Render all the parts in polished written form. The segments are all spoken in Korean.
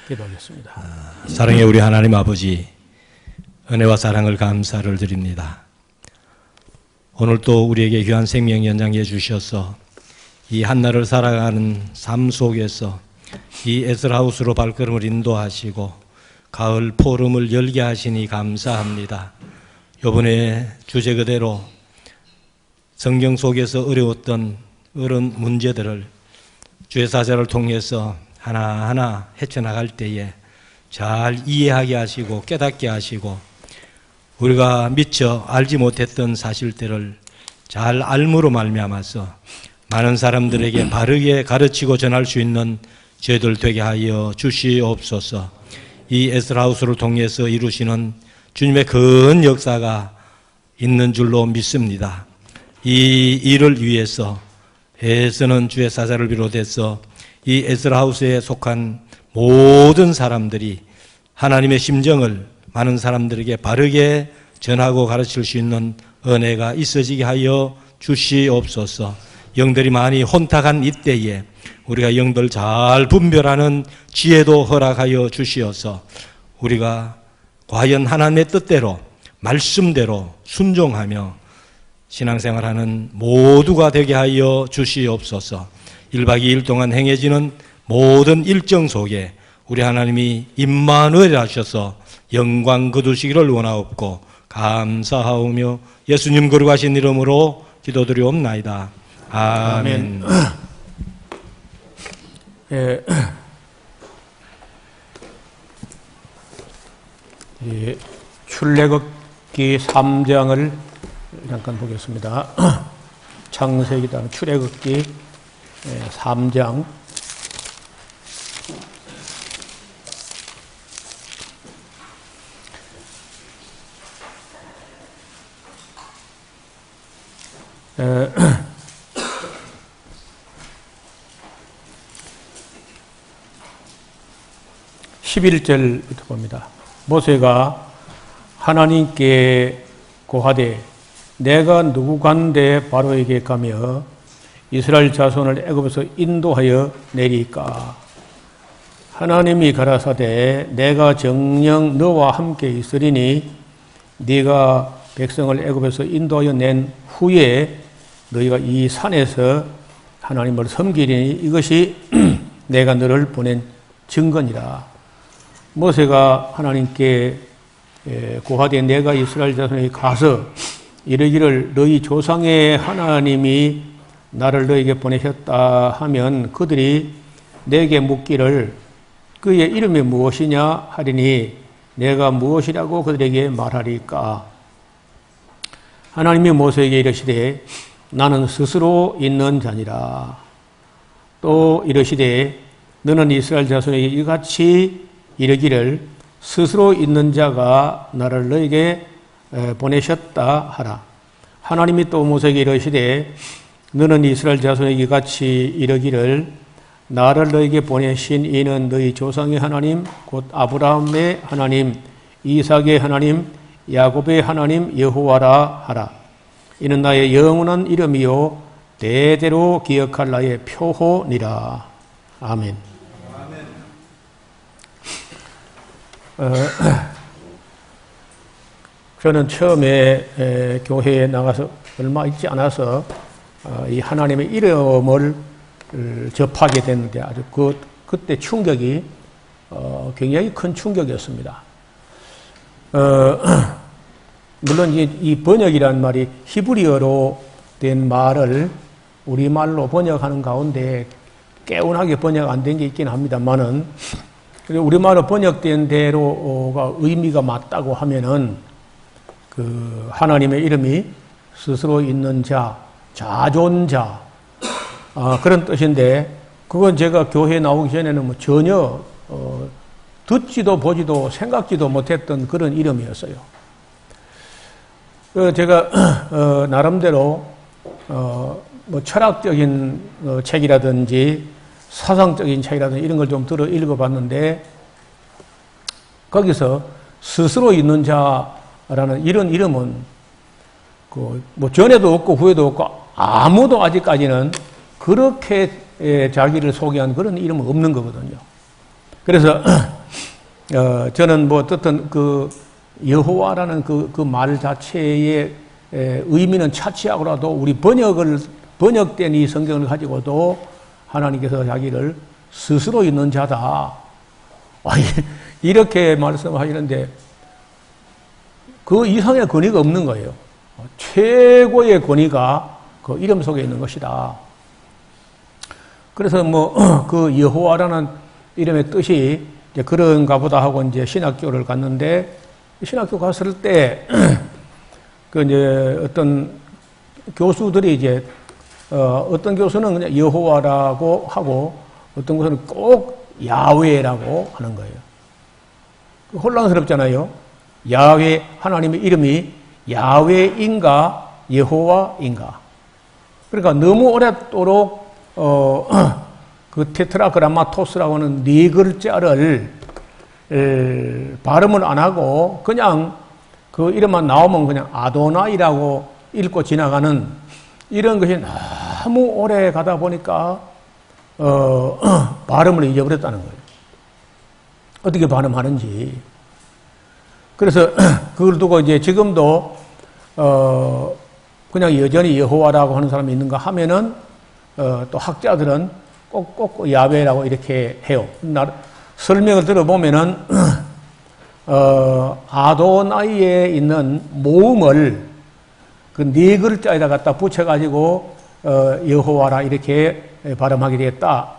기도하겠습니다. 사랑의 우리 하나님 아버지, 은혜와 사랑을 감사를 드립니다. 오늘 또 우리에게 귀한 생명 연장해 주셔서 이 한날을 살아가는 삶 속에서 이 에스라하우스로 발걸음을 인도하시고 가을 포럼을 열게 하시니 감사합니다. 이번에 주제 그대로 성경 속에서 어려웠던 그런 문제들을 주의 사자를 통해서 하나하나 헤쳐나갈 때에 잘 이해하게 하시고 깨닫게 하시고 우리가 미처 알지 못했던 사실들을 잘 알므로 말미암아서 많은 사람들에게 바르게 가르치고 전할 수 있는 저희들 되게 하여 주시옵소서. 이 에스라하우스를 통해서 이루시는 주님의 큰 역사가 있는 줄로 믿습니다. 이 일을 위해서 애쓰는 주의 사자를 비롯해서 이 에스라하우스에 속한 모든 사람들이 하나님의 심정을 많은 사람들에게 바르게 전하고 가르칠 수 있는 은혜가 있어지게 하여 주시옵소서. 영들이 많이 혼탁한 이때에 우리가 영들 잘 분별하는 지혜도 허락하여 주시어서 우리가 과연 하나님의 뜻대로 말씀대로 순종하며 신앙생활하는 모두가 되게 하여 주시옵소서. 1박 2일 동안 행해지는 모든 일정 속에 우리 하나님이 임마누엘 하셔서 영광 거두시기를 원하옵고 감사하오며 예수님 거룩하신 이름으로 기도드리옵나이다. 아멘. 예, 출애굽기 3장을 잠깐 보겠습니다. 창세기다 출애굽기 3장 11절부터 봅니다. 모세가 하나님께 고하되 내가 누구간데 바로에게 가며 이스라엘 자손을 애굽에서 인도하여 내리까? 하나님이 가라사대 내가 정녕 너와 함께 있으리니 네가 백성을 애굽에서 인도하여 낸 후에 너희가 이 산에서 하나님을 섬기리니 이것이 내가 너를 보낸 증거니라. 모세가 하나님께 고하되 내가 이스라엘 자손에게 가서 이르기를 너희 조상의 하나님이 나를 너에게 보내셨다 하면 그들이 내게 묻기를 그의 이름이 무엇이냐 하리니 내가 무엇이라고 그들에게 말하리까? 하나님이 모세에게 이르시되 나는 스스로 있는 자니라. 또 이르시되 너는 이스라엘 자손에게 이같이 이르기를 스스로 있는 자가 나를 너에게 보내셨다 하라. 하나님이 또 모세에게 이르시되 너는 이스라엘 자손에게 이같이 이르기를 나를 너에게 보내신 이는 너희 조상의 하나님 곧 아브라함의 하나님 이삭의 하나님 야곱의 하나님 여호와라 하라. 이는 나의 영원한 이름이요 대대로 기억할 나의 표호니라. 아멘. 저는 처음에 교회에 나가서 얼마 있지 않아서 이 하나님의 이름을 접하게 됐는데 아주 그때 충격이 굉장히 큰 충격이었습니다. 물론 이 번역이라는 말이 히브리어로 된 말을 우리말로 번역하는 가운데 깨운하게 번역 안 된 게 있긴 합니다만은 우리말로 번역된 대로가 의미가 맞다고 하면은 그 하나님의 이름이 스스로 있는 자, 자존자 그런 뜻인데 그건 제가 교회에 나오기 전에는 뭐 전혀 듣지도 보지도 생각지도 못했던 그런 이름이었어요. 제가 나름대로 뭐 철학적인 책이라든지 사상적인 책이라든지 이런 걸 좀 들어 읽어봤는데 거기서 스스로 있는 자라는 이런 이름은 뭐 전에도 없고 후에도 없고 아무도 아직까지는 그렇게 자기를 소개한 그런 이름은 없는 거거든요. 그래서 저는 뭐 어떻든 그 여호와라는 그 말 자체의 의미는 차치하고라도 우리 번역된 이 성경을 가지고도 하나님께서 자기를 스스로 있는 자다. 이렇게 말씀하시는데 그 이상의 권위가 없는 거예요. 최고의 권위가 그 이름 속에 있는 것이다. 그래서 뭐 그 여호와라는 이름의 뜻이 이제 그런가 보다 하고 이제 신학교를 갔는데 신학교 갔을 때 그 이제 어떤 교수들이 이제 어떤 교수는 그냥 여호와라고 하고 어떤 교수는 꼭 야훼라고 하는 거예요. 혼란스럽잖아요. 야훼 하나님의 이름이 야훼인가 여호와인가. 그러니까 너무 오랫도록 그 테트라그라마토스라고 하는 네 글자를 발음을 안 하고 그냥 그 이름만 나오면 그냥 아도나이라고 읽고 지나가는 이런 것이 너무 오래 가다 보니까 발음을 잊어버렸다는 거예요. 어떻게 발음하는지. 그래서 그걸 두고 이제 지금도 그냥 여전히 여호와라고 하는 사람이 있는가 하면은 또 학자들은 꼭 야훼라고 이렇게 해요. 설명을 들어보면은 아도나이에 있는 모음을 그 네 글자에다 갖다 붙여가지고 여호와라 이렇게 발음하게 되었다.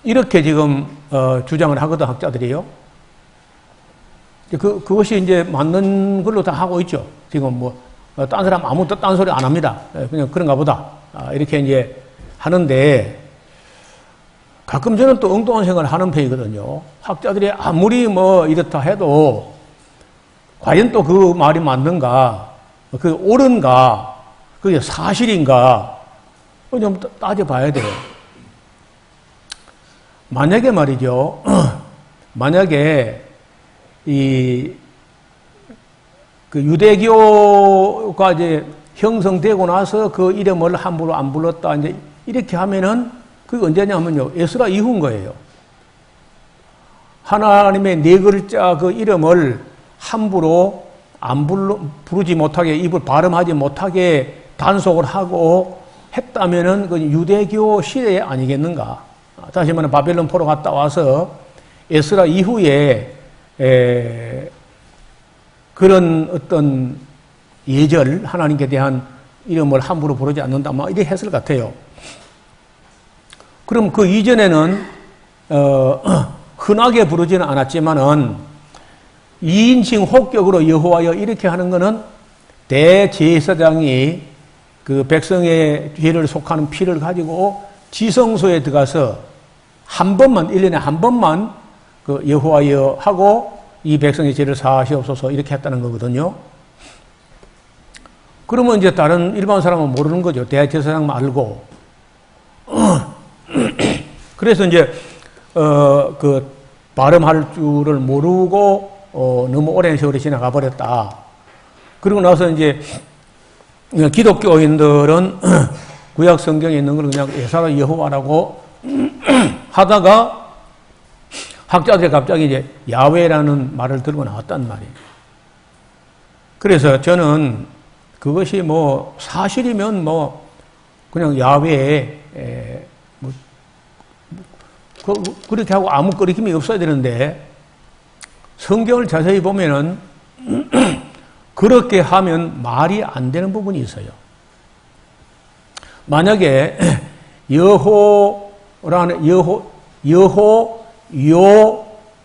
이렇게 지금 주장을 하거든 학자들이요. 그것이 이제 맞는 걸로 다 하고 있죠. 지금 뭐 딴 사람 아무것도 딴 소리 안 합니다. 그냥 그런가 보다. 이렇게 이제 하는데 가끔 저는 또 엉뚱한 생각을 하는 편이거든요. 학자들이 아무리 뭐 이렇다 해도 과연 또 그 말이 맞는가, 그 옳은가, 그게 사실인가, 좀 따져봐야 돼요. 만약에 말이죠, 만약에 그 유대교가 이제 형성되고 나서 그 이름을 함부로 안 불렀다, 이제 이렇게 하면은 그게 언제냐면요, 에스라 이후인 거예요. 하나님의 네 글자 그 이름을 함부로 안 부르지 못하게, 입을 발음하지 못하게 단속을 하고 했다면은 그 유대교 시대 아니겠는가. 다시 말하면 바벨론 포로 갔다 와서 에스라 이후에 그런 어떤 예절, 하나님께 대한 이름을 함부로 부르지 않는다, 막 이래 했을 것 같아요. 그럼 그 이전에는 흔하게 부르지는 않았지만은 2인칭 호격으로 여호와여 이렇게 하는 것은 대제사장이 그 백성의 죄를 속하는 피를 가지고 지성소에 들어가서 한 번만, 1년에 한 번만 그 여호와여 하고 이 백성의 죄를 사하시옵소서 이렇게 했다는 거거든요. 그러면 이제 다른 일반 사람은 모르는 거죠. 대제사장만 알고. 그래서 이제 그 발음할 줄을 모르고 너무 오랜 세월이 지나가 버렸다. 그리고 나서 이제 기독교인들은 구약 성경에 있는 걸 그냥 예사로 여호와라고 하다가 학자들이 갑자기 이제 야훼라는 말을 들고 나왔단 말이에요. 그래서 저는 그것이 뭐 사실이면 뭐 그냥 야훼 뭐 그렇게 하고 아무 거리낌이 없어야 되는데 성경을 자세히 보면은 그렇게 하면 말이 안 되는 부분이 있어요. 만약에 여호라는 여호,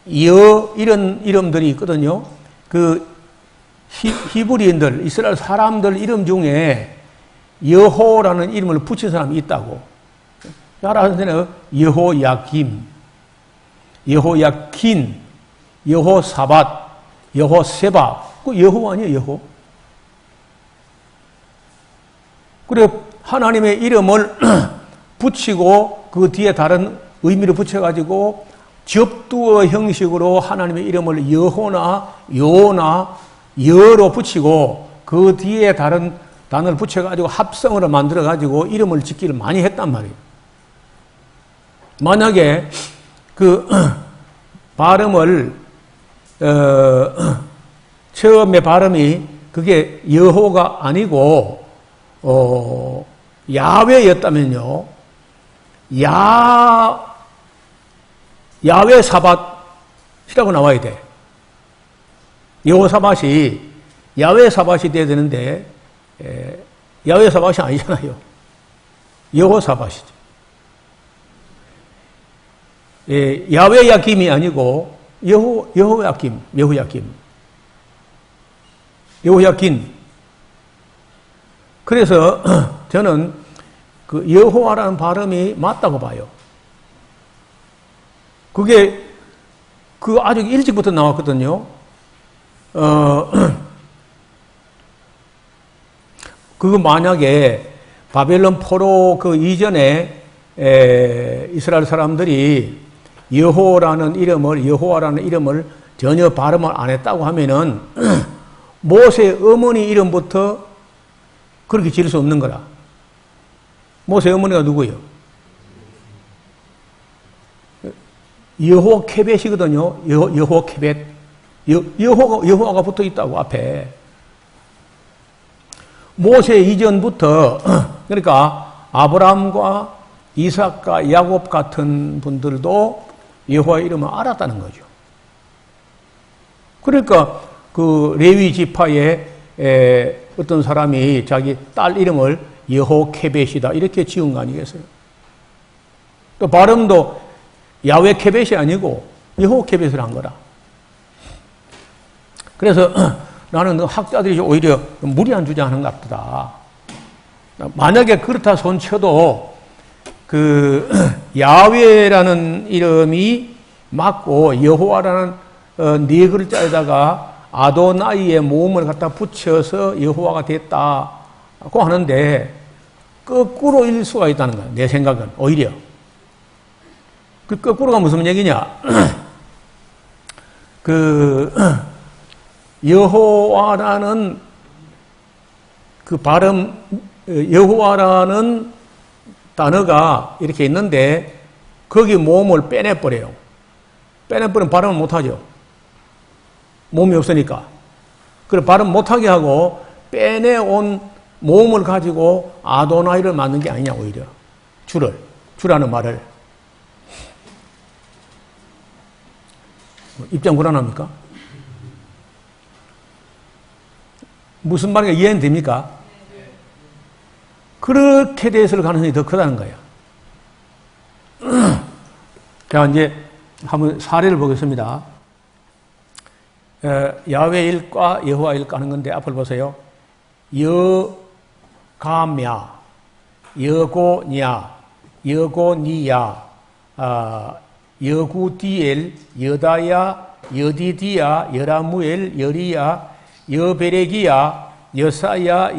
이런 이름들이 있거든요. 그 히브리인들, 이스라엘 사람들 이름 중에 여호라는 이름을 붙인 사람이 있다고. 따라서 여호야김, 여호야킨, 여호사밧, 여호세바. 그 여호 아니에요, 여호? 그래, 하나님의 이름을 붙이고 그 뒤에 다른 의미를 붙여가지고 접두어 형식으로 하나님의 이름을 여호나 요나 여로 붙이고 그 뒤에 다른 단어를 붙여가지고 합성으로 만들어가지고 이름을 짓기를 많이 했단 말이에요. 만약에 그 발음을 처음에 발음이 그게 여호가 아니고 야훼였다면요, 야훼 사밧이라고 나와야 돼. 여호사밧이 야훼 사밧이 돼야 되는데 야훼 사밧이 아니잖아요. 여호사밧이죠. 야훼 야김이 아니고 여호야김. 그래서 저는 그 여호와라는 발음이 맞다고 봐요. 그게 그 아주 일찍부터 나왔거든요. 그거 만약에 바벨론 포로 그 이전에 이스라엘 사람들이 여호와라는 이름을 전혀 발음을 안 했다고 하면은 모세 어머니 이름부터 그렇게 지을 수 없는 거라. 모세 어머니가 누구예요? 여호케벳이거든요. 여호케벳. 여호와가 붙어 있다고 앞에. 모세 이전부터 그러니까 아브라함과 이삭과 야곱 같은 분들도 여호와의 이름을 알았다는 거죠. 그러니까 그 레위 지파의 어떤 사람이 자기 딸 이름을 여호케벳이다 이렇게 지은 거 아니겠어요? 또 발음도 야훼 케벳이 아니고 여호케벳을 한 거라. 그래서 나는 학자들이 오히려 무리한 주장하는 것 같다. 만약에 그렇다 손쳐도 그 야훼라는 이름이 맞고 여호와라는 네 글자에다가 아도나이의 모음을 갖다 붙여서 여호와가 됐다고 하는데 거꾸로 읽을 수가 있다는 거야. 내 생각은 오히려. 그 거꾸로가 무슨 얘기냐? 그 여호와라는 그 발음, 여호와라는 단어가 이렇게 있는데 거기 모음을 빼내버려요. 빼내버리면 발음을 못하죠. 모음이 없으니까. 그래서 발음 못하게 하고 빼내온 모음을 가지고 아도나이를 만든 게 아니냐 오히려. 주라는 말을. 입장 불안합니까? 무슨 말인가 이해는 됩니까? 그렇게 돼서를 가능성이 더 크다는 거예요. 자, 이제 한번 사례를 보겠습니다. 야훼 일과 여호와 일과 하는 건데 앞을 보세요. 여가랴, 여고냐, 여고니야, 여구디엘, 여다야, 여디디야, 여라무엘, 여리야, 여베레기야, 여사야,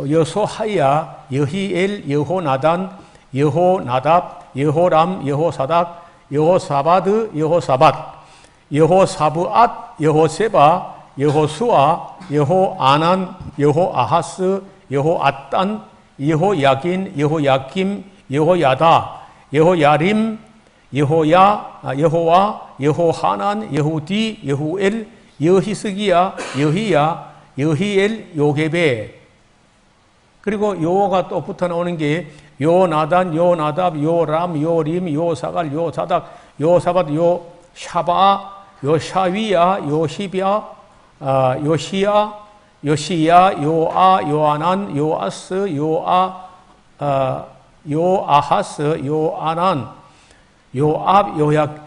여소하야, 여히엘, 여호나단, 여호나답, 여호람, 여호사닥, 여호사바드, 여호사밧, 여호사브앗, 여호세바, 여호수아, 여호아난, 여호아하스, 여호앗단, 여호야긴, 여호야김, 여호야다, 여호야림, 여호와, 여호하난, 여후디, 여후엘, 여히스기야, 여히야, 여히엘, 요게베. 그리고 요가 또 붙어 나오는 게 요나단, 요나답, 요람, 요림, 요사갈, 요사닥, 요사밧, 요샤바, 요샤위야, 요시비야, 요시야, 요아, 요아난, 요아스, 요아하스, 요아난, 요압,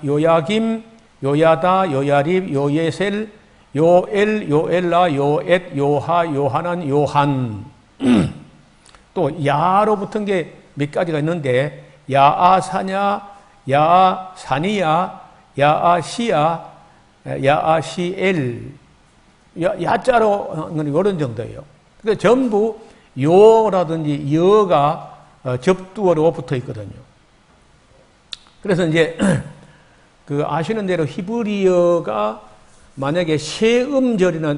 요야김, 요야다, 요야립, 요예셀, 요엘, 요엘라, 요엣, 요하, 요하난, 요한. 또 야로 붙은 게 몇 가지가 있는데 야아사냐, 야아사니야, 야아시야, 야아시엘, 야자로 이런 정도예요. 그러니까 전부 요라든지 여가 접두어로 붙어 있거든요. 그래서 이제 그 아시는 대로 히브리어가 만약에 세 음절이나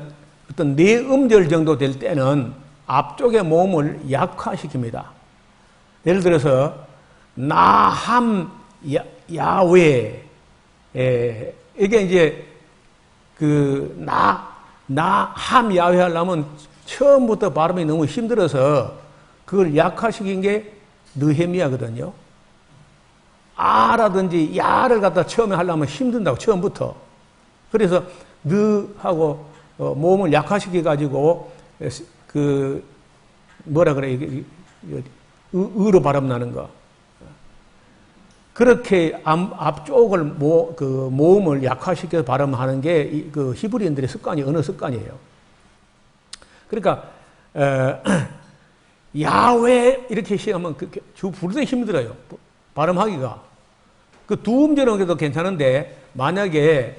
어떤 네 음절 정도 될 때는 앞쪽의 모음을 약화시킵니다. 예를 들어서 나함 야외 이게 이제 함 야훼 하려면 처음부터 발음이 너무 힘들어서 그걸 약화시킨 게 느헤미야거든요. 아라든지 야를 갖다 처음에 하려면 힘든다고, 처음부터. 그래서 느하고 모음을 약화시켜 가지고 뭐라 그래, 으로 발음 나는 거. 그렇게 앞쪽을 모음을 약화시켜서 발음하는 게 그 히브리인들의 습관이, 언어 습관이에요. 그러니까 야훼 이렇게 시작하면 부르기 힘들어요. 발음하기가. 그 두 음절은 그래도 괜찮은데 만약에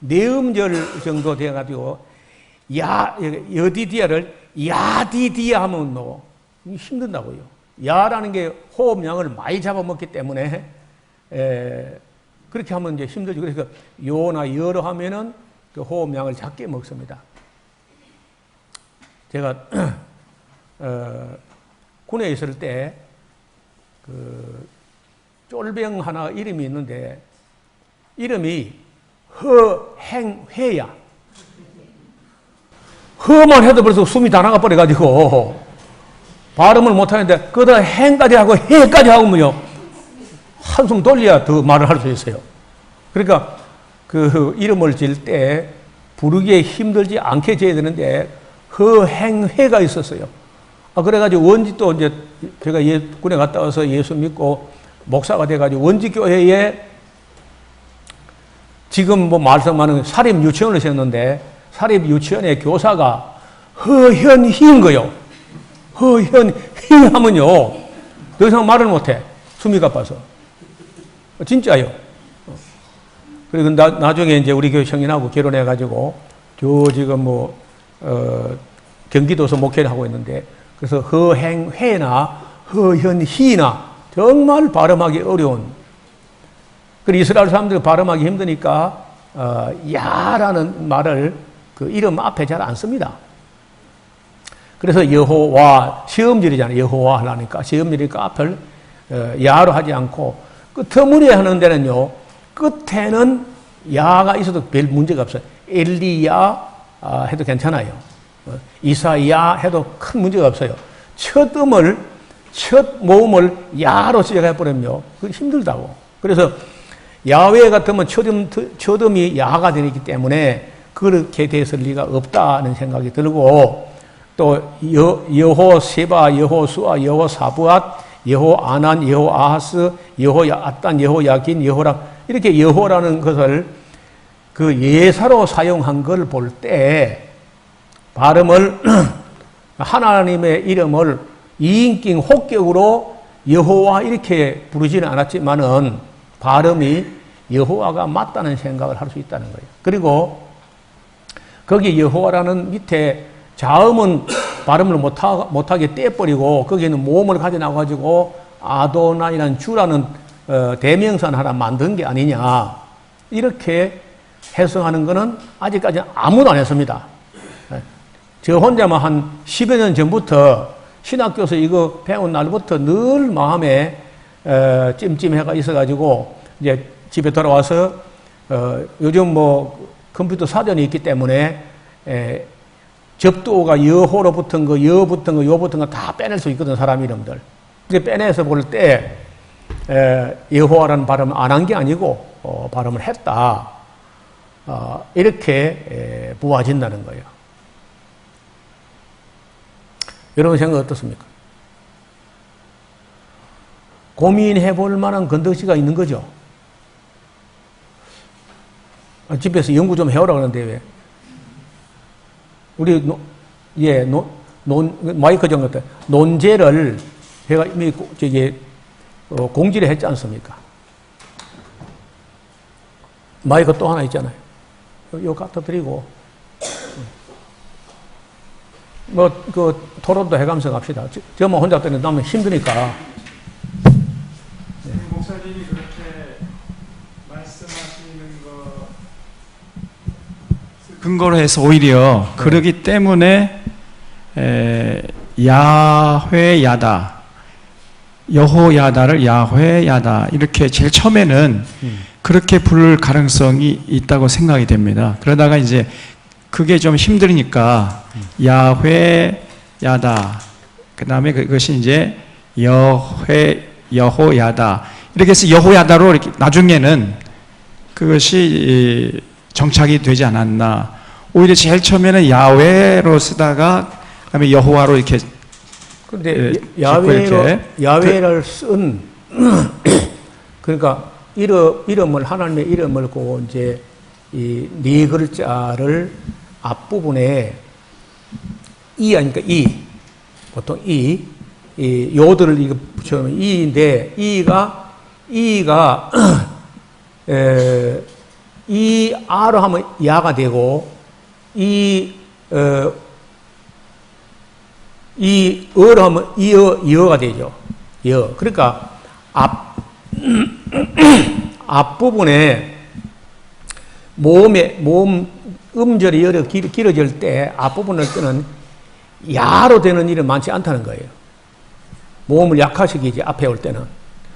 네 음절 정도 돼가지고 여디디아를 야디디아 하면 힘든다고요. 야라는 게 호흡량을 많이 잡아먹기 때문에 그렇게 하면 이제 힘들죠. 그래서 요나 여로 하면은 그 호흡량을 작게 먹습니다. 제가 군에 있을 때 쫄병 하나 이름이 있는데 이름이 허행회야. 허만 해도 벌써 숨이 다 나가 버려가지고 발음을 못하는데 그러다 행까지 하고 해까지 하면요 한숨 돌려야 더 말을 할 수 있어요. 그러니까 그 이름을 지을 때 부르기에 힘들지 않게 지어야 되는데 허행회가 있었어요. 그래가지고 원지 또 이제 제가 군에 갔다 와서 예수 믿고 목사가 돼가지고 원지 교회에 지금 뭐 말씀하는 사립 유치원을 세웠는데 사립 유치원의 교사가 허현희인 거요. 허현희 하면요 더 이상 말을 못해. 숨이 가빠서. 진짜요. 그리고 나중에 이제 우리 교회 청년하고 결혼해가지고 지금 경기도에서 목회를 하고 있는데 그래서 허행회나 허현희나 정말 발음하기 어려운. 그리고 이스라엘 사람들이 발음하기 힘드니까 야라는 말을 그 이름 앞에 잘 안 씁니다. 그래서 여호와 시음절이잖아요. 여호와 하려니까 시음절이니까 앞을 야로 하지 않고 그 터무니에 하는 데는요 끝에는 야가 있어도 별 문제가 없어요. 엘리야 해도 괜찮아요. 이사야 해도 큰 문제가 없어요. 첫 모음을 야로 시작해버리면요 그게 힘들다고. 그래서 야훼 같으면 첫음이 야가 되기 때문에 그렇게 됐을 리가 없다는 생각이 들고 또 여호세바, 여호수아, 여호사부앗, 여호아난, 여호아하스, 여호야앗단, 여호야긴, 여호람 이렇게 여호라는 것을 그 예사로 사용한 걸 볼 때 발음을 하나님의 이름을 이인칭 혹격으로 여호와 이렇게 부르지는 않았지만은 발음이 여호와가 맞다는 생각을 할 수 있다는 거예요. 그리고 거기 여호와라는 밑에 자음은 발음을 못하게 떼버리고 거기에는 모음을 가져 나와가지고 아도나이라는 주라는 대명사를 하나 만든 게 아니냐 이렇게 해석하는 것은 아직까지는 아무도 안 했습니다. 저 혼자만 한 10여 년 전부터 신학교에서 이거 배운 날부터 늘 마음에 찜찜해가 있어가지고 이제 집에 돌아와서 요즘 뭐 컴퓨터 사전이 있기 때문에 접두어가 여호로 붙은 거, 여 붙은 거, 요 붙은 거 다 빼낼 수 있거든 사람 이름들. 근데 빼내서 볼 때 여호와라는 발음을 안 한 게 아니고 발음을 했다. 이렇게 보아진다는 거예요. 여러분 생각 어떻습니까? 고민해 볼 만한 건덕지가 있는 거죠. 집에서 연구 좀 해오라 그러는데 왜? 우리 마이크 정 같은 논제를 제가 이미 공지를 했지 않습니까? 마이크 또 하나 있잖아요. 요 갖다 드리고 토론도 해가면서 갑시다. 저만 혼자 때는 나면 힘드니까. 목사님이 그렇게 말씀하시는 거 근거로 해서 오히려 그러기 때문에 야훼야다, 여호야다를 야훼야다 이렇게 제일 처음에는 그렇게 부를 가능성이 있다고 생각이 됩니다. 그러다가 이제 그게 좀 힘드니까 야훼, 야다. 그 다음에 그것이 이제 여훼, 여호야다. 이렇게 해서 여호야다로 이렇게 나중에는 그것이 정착이 되지 않았나. 오히려 제일 처음에는 야훼로 쓰다가 그다음에 여호와로 이렇게. 근데 이렇게. 야훼를 쓴 그러니까 이름을 하나님의 이름을 고 이제 이 네 글자를 앞부분에 이 아니까 이 보통 이 요들을 이거 붙여놓으면 이인데 이가 이 아로 하면 야가 되고 이 어로 하면 이어가 되죠. 여. 그러니까 앞부분에 모음 음절이 여러 길어질 때 앞부분을 때는 야로 되는 일은 많지 않다는 거예요. 모음을 약화시키지 앞에 올 때는.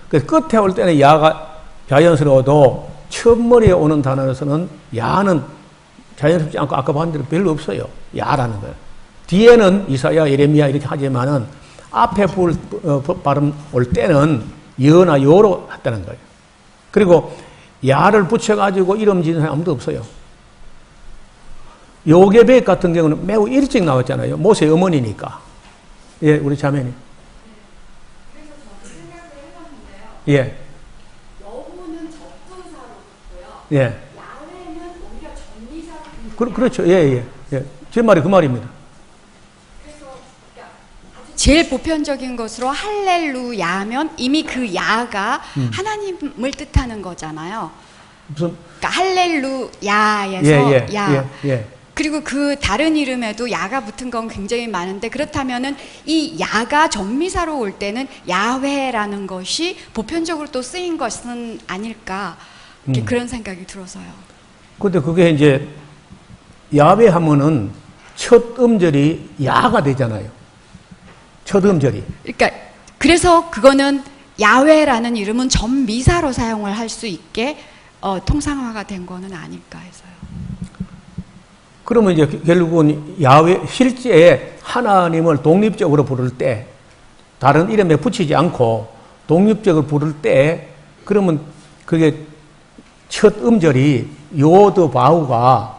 그래서 끝에 올 때는 야가 자연스러워도 첫머리에 오는 단어에서는 야는 자연스럽지 않고 아까 봤던 대로 별로 없어요. 야라는 거예요. 뒤에는 이사야, 예레미야 이렇게 하지만은 앞에 발음 올 때는 여나 요로 했다는 거예요. 그리고 야를 붙여가지고 이름 지은 사람 아무도 없어요. 요게벳 같은 경우는 매우 일찍 나왔잖아요. 모세 어머니니까. 예, 우리 자매님. 그래서 저도 생각을 해봤는데요. 예, 여호는 접두사로 붙고요. 예. 야훼는 오히려 전미사로 붙는 그렇죠. 예. 제 말이 그 말입니다. 그래서 그러니까 제일 보편적인 것으로 할렐루야면 이미 그 야가 하나님을 뜻하는 거잖아요. 무슨, 그러니까 할렐루야에서 야. 예. 그리고 그 다른 이름에도 야가 붙은 건 굉장히 많은데 그렇다면은 이 야가 전미사로 올 때는 야훼라는 것이 보편적으로 또 쓰인 것은 아닐까 그런 생각이 들어서요. 근데 그게 이제 야훼 하면은 첫 음절이 야가 되잖아요. 첫 음절이. 그러니까 그래서 그거는 야훼라는 이름은 전미사로 사용을 할 수 있게 통상화가 된 거는 아닐까 해서요. 그러면 이제 결국은 야훼 실제 하나님을 독립적으로 부를 때 다른 이름에 붙이지 않고 독립적으로 부를 때 그러면 그게 첫 음절이 요드 바우가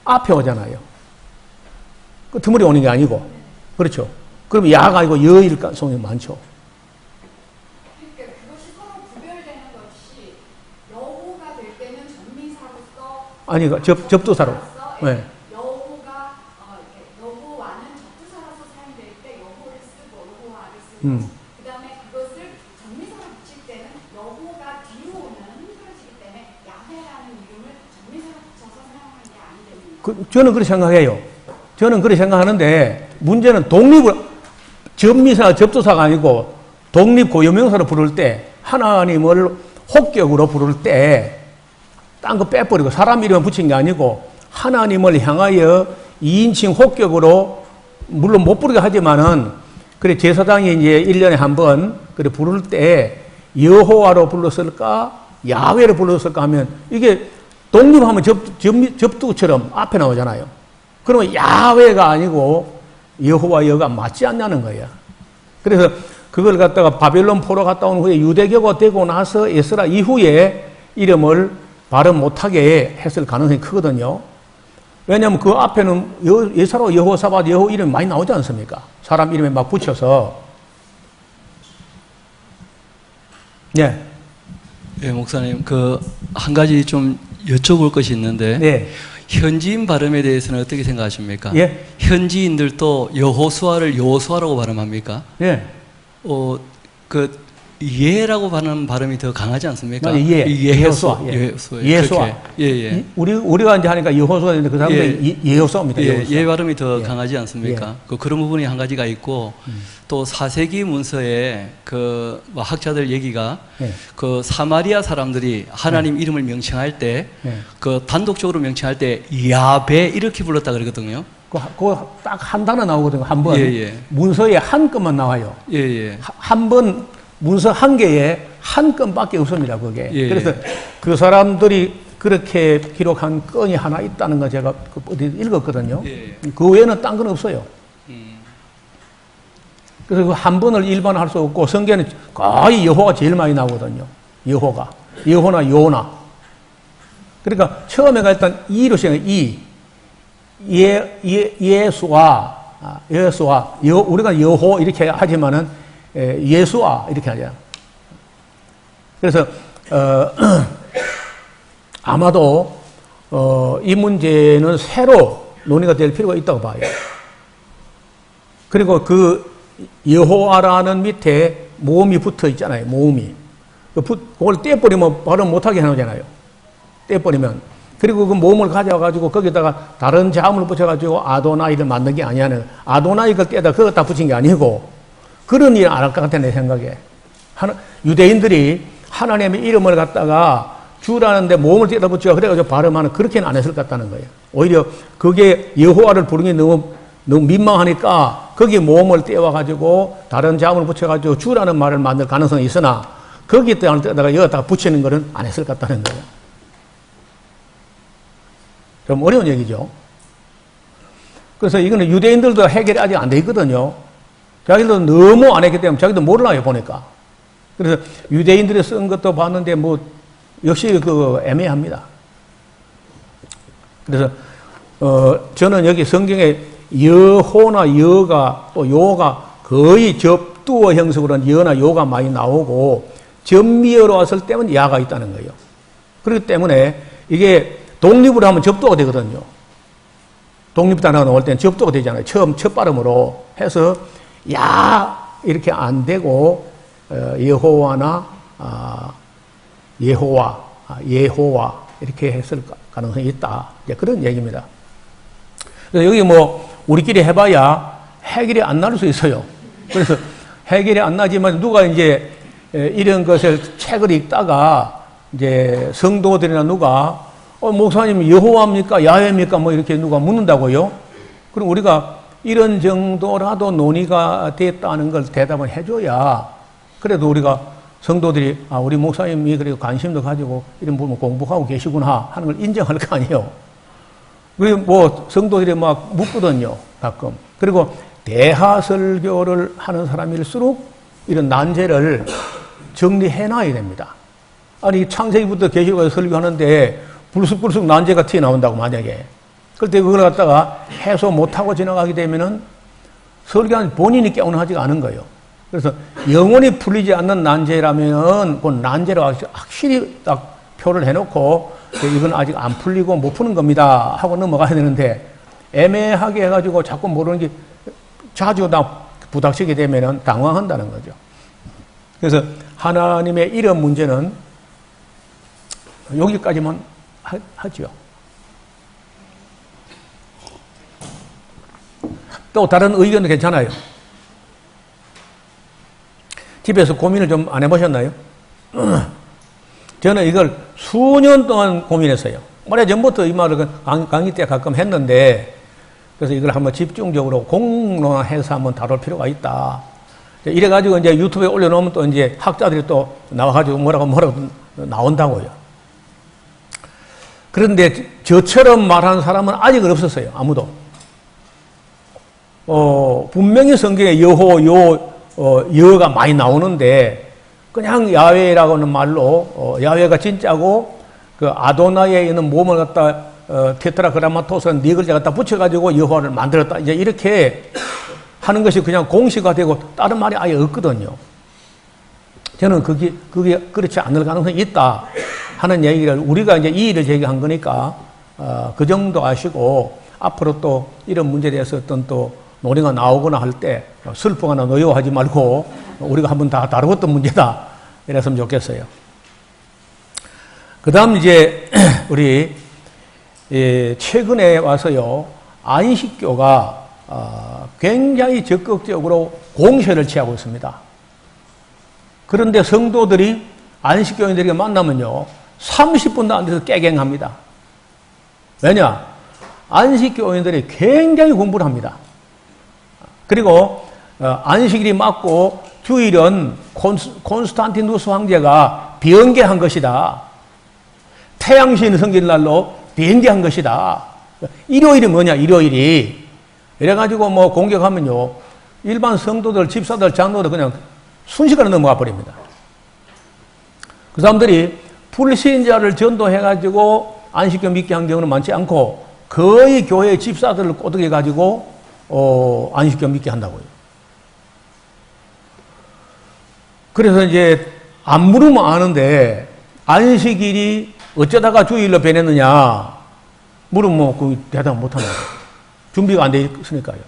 앞에 오잖아요. 그 드물이 오는 게 아니고 그렇죠. 그럼 야가 아니고 여일 가능성이 많죠. 그러니까 그것이 서로 구별되는 것이 여호가 될 때는 전미사로서 아니 접두사로. 네. 여호가 이렇게 여호와는 접두사로서 사용될 때 여호를 쓰고 여호와를 쓰고 그다음에 그것을 전미사로 붙일 때는 여호가 뒤로 오는 흐트러지기 때문에 야훼라는 이름을 전미사로 붙여서 사용하는 게 아니거든요. 저는 그렇게 생각해요. 저는 그렇게 생각하는데 문제는 독립을 전미사 접두사가 아니고 독립 고유명사로 부를 때 하나님을 혹격으로 부를 때 딴 거 빼버리고 사람 이름을 붙인 게 아니고 하나님을 향하여 2인칭 혹격으로 물론 못 부르게 하지만은 그래 제사장이 이제 1년에 한 번 그래 부를 때 여호와로 불렀을까 야훼로 불렀을까 하면 이게 독립하면 접두처럼 앞에 나오잖아요. 그러면 야훼가 아니고 여호와 여가 맞지 않냐는 거야. 그래서 그걸 갖다가 바벨론 포로 갔다 온 후에 유대교가 되고 나서 에스라 이후에 이름을 발음 못하게 했을 가능성이 크거든요. 왜냐하면 그 앞에는 예사로 여호사밧 여호 이름이 많이 나오지 않습니까? 사람 이름에 막 붙여서. 네. 예, 목사님, 한 가지 좀 여쭤볼 것이 있는데, 네. 현지인 발음에 대해서는 어떻게 생각하십니까? 예. 현지인들도 여호수아를 여호수아라고 발음합니까? 예. 예라고 하는 발음이 더 강하지 않습니까? 예호수아. 예수아. 예. 우리가 이제 하니까 여호수아 되는데 그 사람들이 예호수아입니다. 예 발음이 더 강하지 않습니까? 그런 부분이 한 가지가 있고, 또 4세기 문서에 뭐 학자들 얘기가 그 사마리아 사람들이 하나님 이름을 명칭할 때 단독적으로 명칭할 때 야베 이렇게 불렀다 그러거든요. 그거 딱 한 단어 나오거든요. 한 번. 예. 문서에 한 건만 나와요. 예. 한 번 문서 한 개에 한 건밖에 없습니다. 그게. 예. 그래서 그 사람들이 그렇게 기록한 건이 하나 있다는 거 제가 어디 읽었거든요. 예. 그 외에는 딴 건 없어요. 그래서 그 한 번을 일반화할 수 없고 성경에는 거의 여호가 제일 많이 나오거든요. 여호나 요나. 그러니까 처음에가 일단 이로 시작해요. 예수와 우리가 여호 이렇게 하지만은 예수와 이렇게 하잖아요. 그래서 아마도 이 문제는 새로 논의가 될 필요가 있다고 봐요. 그리고 그 여호와라는 밑에 모음이 붙어 있잖아요. 모음이. 그걸 떼버리면 발음 못하게 해놓잖아요. 떼버리면. 그리고 그 모음을 가져와가지고 거기다가 다른 자음을 붙여가지고 아도나이를 만든 게 아니야. 아도나이 걸 떼다 그거 다 붙인 게 아니고 그런 일 안 할 것 같아 내 생각에. 유대인들이 하나님의 이름을 갖다가 주라는데 모음을 떼다 붙여 그래가지고 발음하는 그렇게는 안 했을 것 같다는 거예요. 오히려 그게 여호와를 부르는 게 너무 민망하니까 거기에 모음을 떼와가지고 다른 자음을 붙여가지고 주라는 말을 만들 가능성이 있으나 거기에다가 여기다가 붙이는 거는 안 했을 것 같다는 거예요. 좀 어려운 얘기죠. 그래서 이거는 유대인들도 해결이 아직 안 돼 있거든요. 자기들도 너무 안 했기 때문에 자기도 몰라요, 보니까. 그래서 유대인들이 쓴 것도 봤는데 뭐 역시 그 애매합니다. 그래서 저는 여기 성경에 여호나 여가 또 요가 거의 접두어 형식으로는 여나 요가 많이 나오고 전미어로 왔을 때는 야가 있다는 거예요. 그렇기 때문에 이게 독립으로 하면 접두어가 되거든요. 독립단어가 나올 때는 접두어가 되잖아요. 첫 발음으로 해서 야 이렇게 안 되고 여호와나 예호와 이렇게 했을 가능성이 있다. 이제 그런 얘기입니다. 그래서 여기 뭐 우리끼리 해봐야 해결이 안 날 수 있어요. 그래서 해결이 안 나지만 누가 이제 이런 것을 책을 읽다가 이제 성도들이나 누가 목사님 여호와입니까 야훼입니까 뭐 이렇게 누가 묻는다고요. 그럼 우리가 이런 정도라도 논의가 됐다는 걸 대답을 해줘야 그래도 우리가 성도들이 우리 목사님이 그래도 관심도 가지고 이런 부분 공부하고 계시구나 하는 걸 인정할 거 아니에요. 그리고 뭐 성도들이 막 묻거든요 가끔. 그리고 대하설교를 하는 사람일수록 이런 난제를 정리해놔야 됩니다. 아니 창세기부터 계시록까지 설교하는데 불쑥불쑥 난제가 튀어나온다고 만약에 그럴 때 그걸 갖다가 해소 못하고 지나가게 되면은 설교하는 본인이 깨어나지가 않은 거예요. 그래서 영원히 풀리지 않는 난제라면 그 난제로 확실히 딱 표를 해놓고 이건 아직 안 풀리고 못 푸는 겁니다 하고 넘어가야 되는데 애매하게 해가지고 자꾸 모르는 게 자주 부닥치게 되면은 당황한다는 거죠. 그래서 하나님의 이름 문제는 여기까지만 하죠. 또 다른 의견도 괜찮아요. 집에서 고민을 좀 안 해보셨나요? 저는 이걸 수년 동안 고민했어요. 오래전부터 이 말을 강의 때 가끔 했는데 그래서 이걸 한번 집중적으로 공론화해서 한번 다룰 필요가 있다. 이래가지고 이제 유튜브에 올려놓으면 또 이제 학자들이 또 나와가지고 뭐라고 나온다고요. 그런데 저처럼 말하는 사람은 아직은 없었어요. 아무도. 분명히 성경에 여가 많이 나오는데 그냥 야훼라고는 말로 야훼가 진짜고 그 아도나이에 있는 몸을 갖다 테트라그라마토스라는 네 글자 갖다 붙여가지고 여호와를 만들었다. 이제 이렇게 하는 것이 그냥 공식화되고 다른 말이 아예 없거든요. 저는 그게 그렇지 않을 가능성이 있다 하는 얘기를 우리가 이제 이 일을 제기한 거니까 그 정도 아시고 앞으로 또 이런 문제에 대해서 어떤 또 논의가 나오거나 할 때 슬프거나 노여워하지 말고 우리가 한번 다 다루었던 문제다 이랬으면 좋겠어요. 그 다음 이제 우리 최근에 와서요 안식교가 굉장히 적극적으로 공세를 취하고 있습니다. 그런데 성도들이 안식교인들에게 만나면요 30분도 안 돼서 깨갱합니다. 왜냐? 안식교인들이 굉장히 공부를 합니다. 그리고 안식일이 맞고 주일은 콘스탄티누스 황제가 변개한 것이다. 태양신 성길날로 변개한 것이다. 일요일이 뭐냐, 일요일이. 이래가지고 뭐 공격하면요, 일반 성도들, 집사들, 장로들 그냥 순식간에 넘어가 버립니다. 그 사람들이 불신자를 전도해가지고 안식교 믿게 한 경우는 많지 않고 거의 교회 집사들을 꼬드겨가지고 안식교 믿게 한다고요. 그래서 이제 안 물으면 아는데 안식일이 어쩌다가 주일로 변했느냐 물으면 그 대답 못하는 거예요. 준비가 안 돼 있으니까요.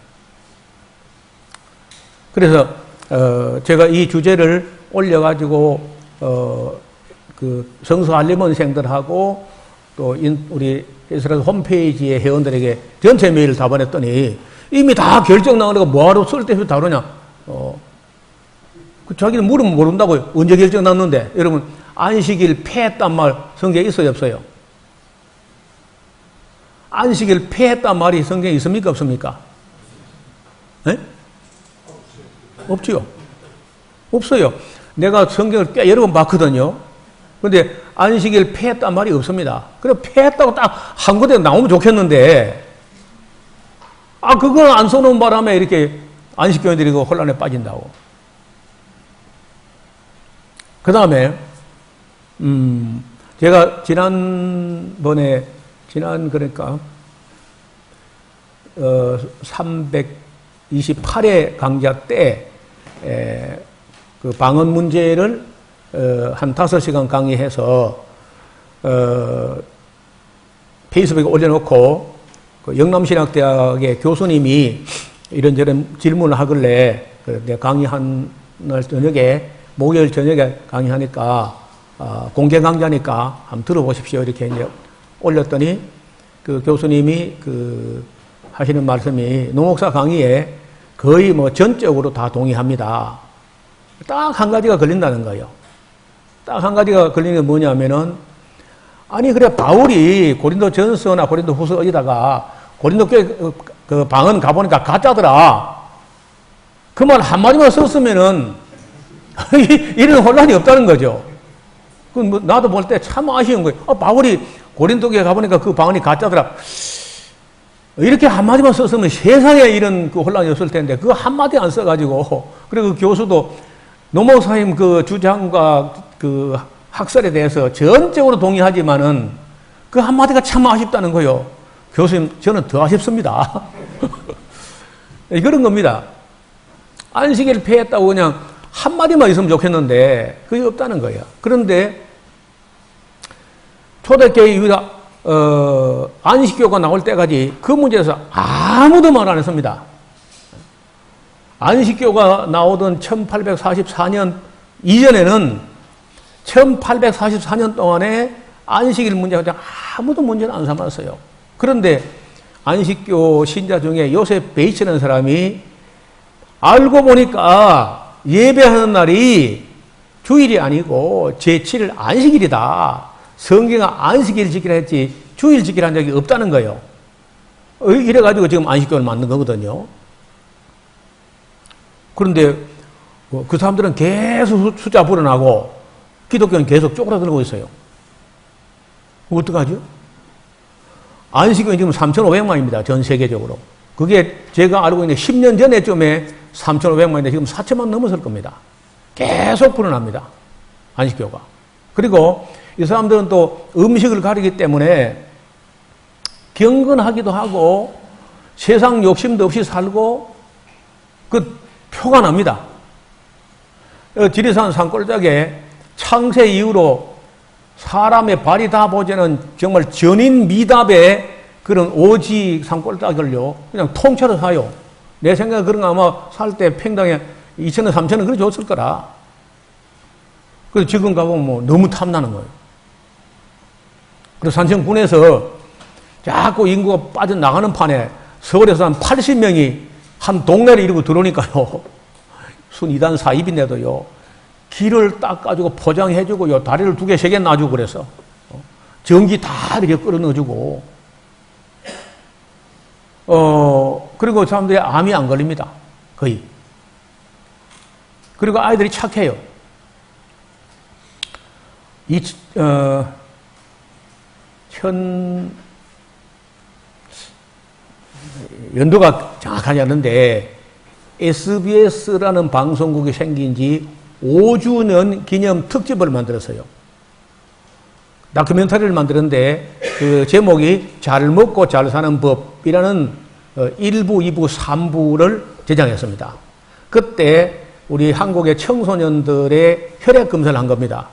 그래서 제가 이 주제를 올려가지고 그 성서 알리몬생들하고 또 우리 이스라엘 홈페이지의 회원들에게 전체 메일을 다 보냈더니 이미 다 결정 나오니까 뭐하러 쓸데없이 다루냐. 자기는 물으면 모른다고요. 언제 결정 났는데. 여러분 안식일 폐했단 말 성경에 있어요 없어요? 안식일 폐했단 말이 성경에 있습니까 없습니까? 네? 없지요. 없어요. 내가 성경을 꽤 여러 번 봤거든요. 그런데 안식일 폐했단 말이 없습니다. 그래 폐했다고 딱 한 군데 나오면 좋겠는데 그걸 안 써놓은 바람에 이렇게 안식교인들이 혼란에 빠진다고. 그 다음에 제가 그러니까 328회 강좌 때 그 방언 문제를 한 5시간 강의해서 페이스북에 올려놓고 그 영남신학대학의 교수님이 이런저런 질문을 하길래 내가 강의한 날 저녁에 목요일 저녁에 강의하니까 공개 강좌니까 한번 들어보십시오 이렇게 이제 올렸더니 그 교수님이 그 하시는 말씀이 노목사 강의에 거의 뭐 전적으로 다 동의합니다. 딱 한 가지가 걸린다는 거예요. 딱 한 가지가 걸리는 게 뭐냐면은 아니 그래 바울이 고린도 전서나 고린도 후서 어디다가 고린도 교회 그 방언 가보니까 가짜더라. 그 말 한마디만 썼으면은 이런 혼란이 없다는 거죠. 그 뭐 나도 볼 때 참 아쉬운 거예요. 바울이 고린도 교회 가보니까 그 방언이 가짜더라. 이렇게 한마디만 썼으면 세상에 이런 그 혼란이 없을 텐데 그 한마디 안 써가지고 그리고 그 교수도 노목사님 그 주장과 그 학설에 대해서 전적으로 동의하지만은 그 한마디가 참 아쉽다는 거예요. 교수님 저는 더 아쉽습니다. 그런 겁니다. 안식일 폐했다고 그냥 한마디만 있으면 좋겠는데 그게 없다는 거예요. 그런데 초대교회 유다 안식교가 나올 때까지 그 문제에서 아무도 말 안 했습니다. 안식교가 나오던 1844년 이전에는 1844년 동안에 안식일 문제가 아무도 문제를 안 삼았어요. 그런데 안식교 신자 중에 요셉 베이츠라는 사람이 알고 보니까 예배하는 날이 주일이 아니고 제7일 안식일이다. 성경은 안식일 지키라 했지 주일 지키라 한 적이 없다는 거예요. 이래가지고 지금 안식교를 만든 거거든요. 그런데 그 사람들은 계속 숫자 불어나고 기독교는 계속 쪼그라들고 있어요. 어떡하죠? 안식교는 지금 3,500만입니다. 전 세계적으로. 그게 제가 알고 있는 10년 전에쯤에 3,500만인데 지금 4천만 넘었을 겁니다. 계속 불어납니다. 안식교가. 그리고 이 사람들은 또 음식을 가리기 때문에 경건하기도 하고 세상 욕심도 없이 살고 그 표가 납니다. 지리산 산골짜기에 창세 이후로 사람의 발이 다 보지는 정말 전인 미답의 그런 오지 산골짜기를요 그냥 통째로 사요. 내 생각에 그런 거 아마 살 때 평당에 2,000원, 3,000원 그래 줬을 거라. 그래서 지금 가보면 뭐 너무 탐나는 거예요. 그래서 산청군에서 자꾸 인구가 빠져나가는 판에 서울에서 한 80명이 한 동네를 이루고 들어오니까요. 순 2단 4입인데도요. 길을 닦아주고 포장해주고요. 다리를 2개, 3개 놔주고 그래서. 전기 다 이렇게 끌어 넣어주고. 그리고 사람들이 암이 안 걸립니다. 거의. 그리고 아이들이 착해요. 연도가 정확하지 않은데 SBS라는 방송국이 생긴 지 5주년 기념 특집을 만들었어요. 다큐멘터리를 만들었는데 그 제목이 잘 먹고 잘 사는 법이라는 1부, 2부, 3부를 제작했습니다. 그때 우리 한국의 청소년들의 혈액 검사를 한 겁니다.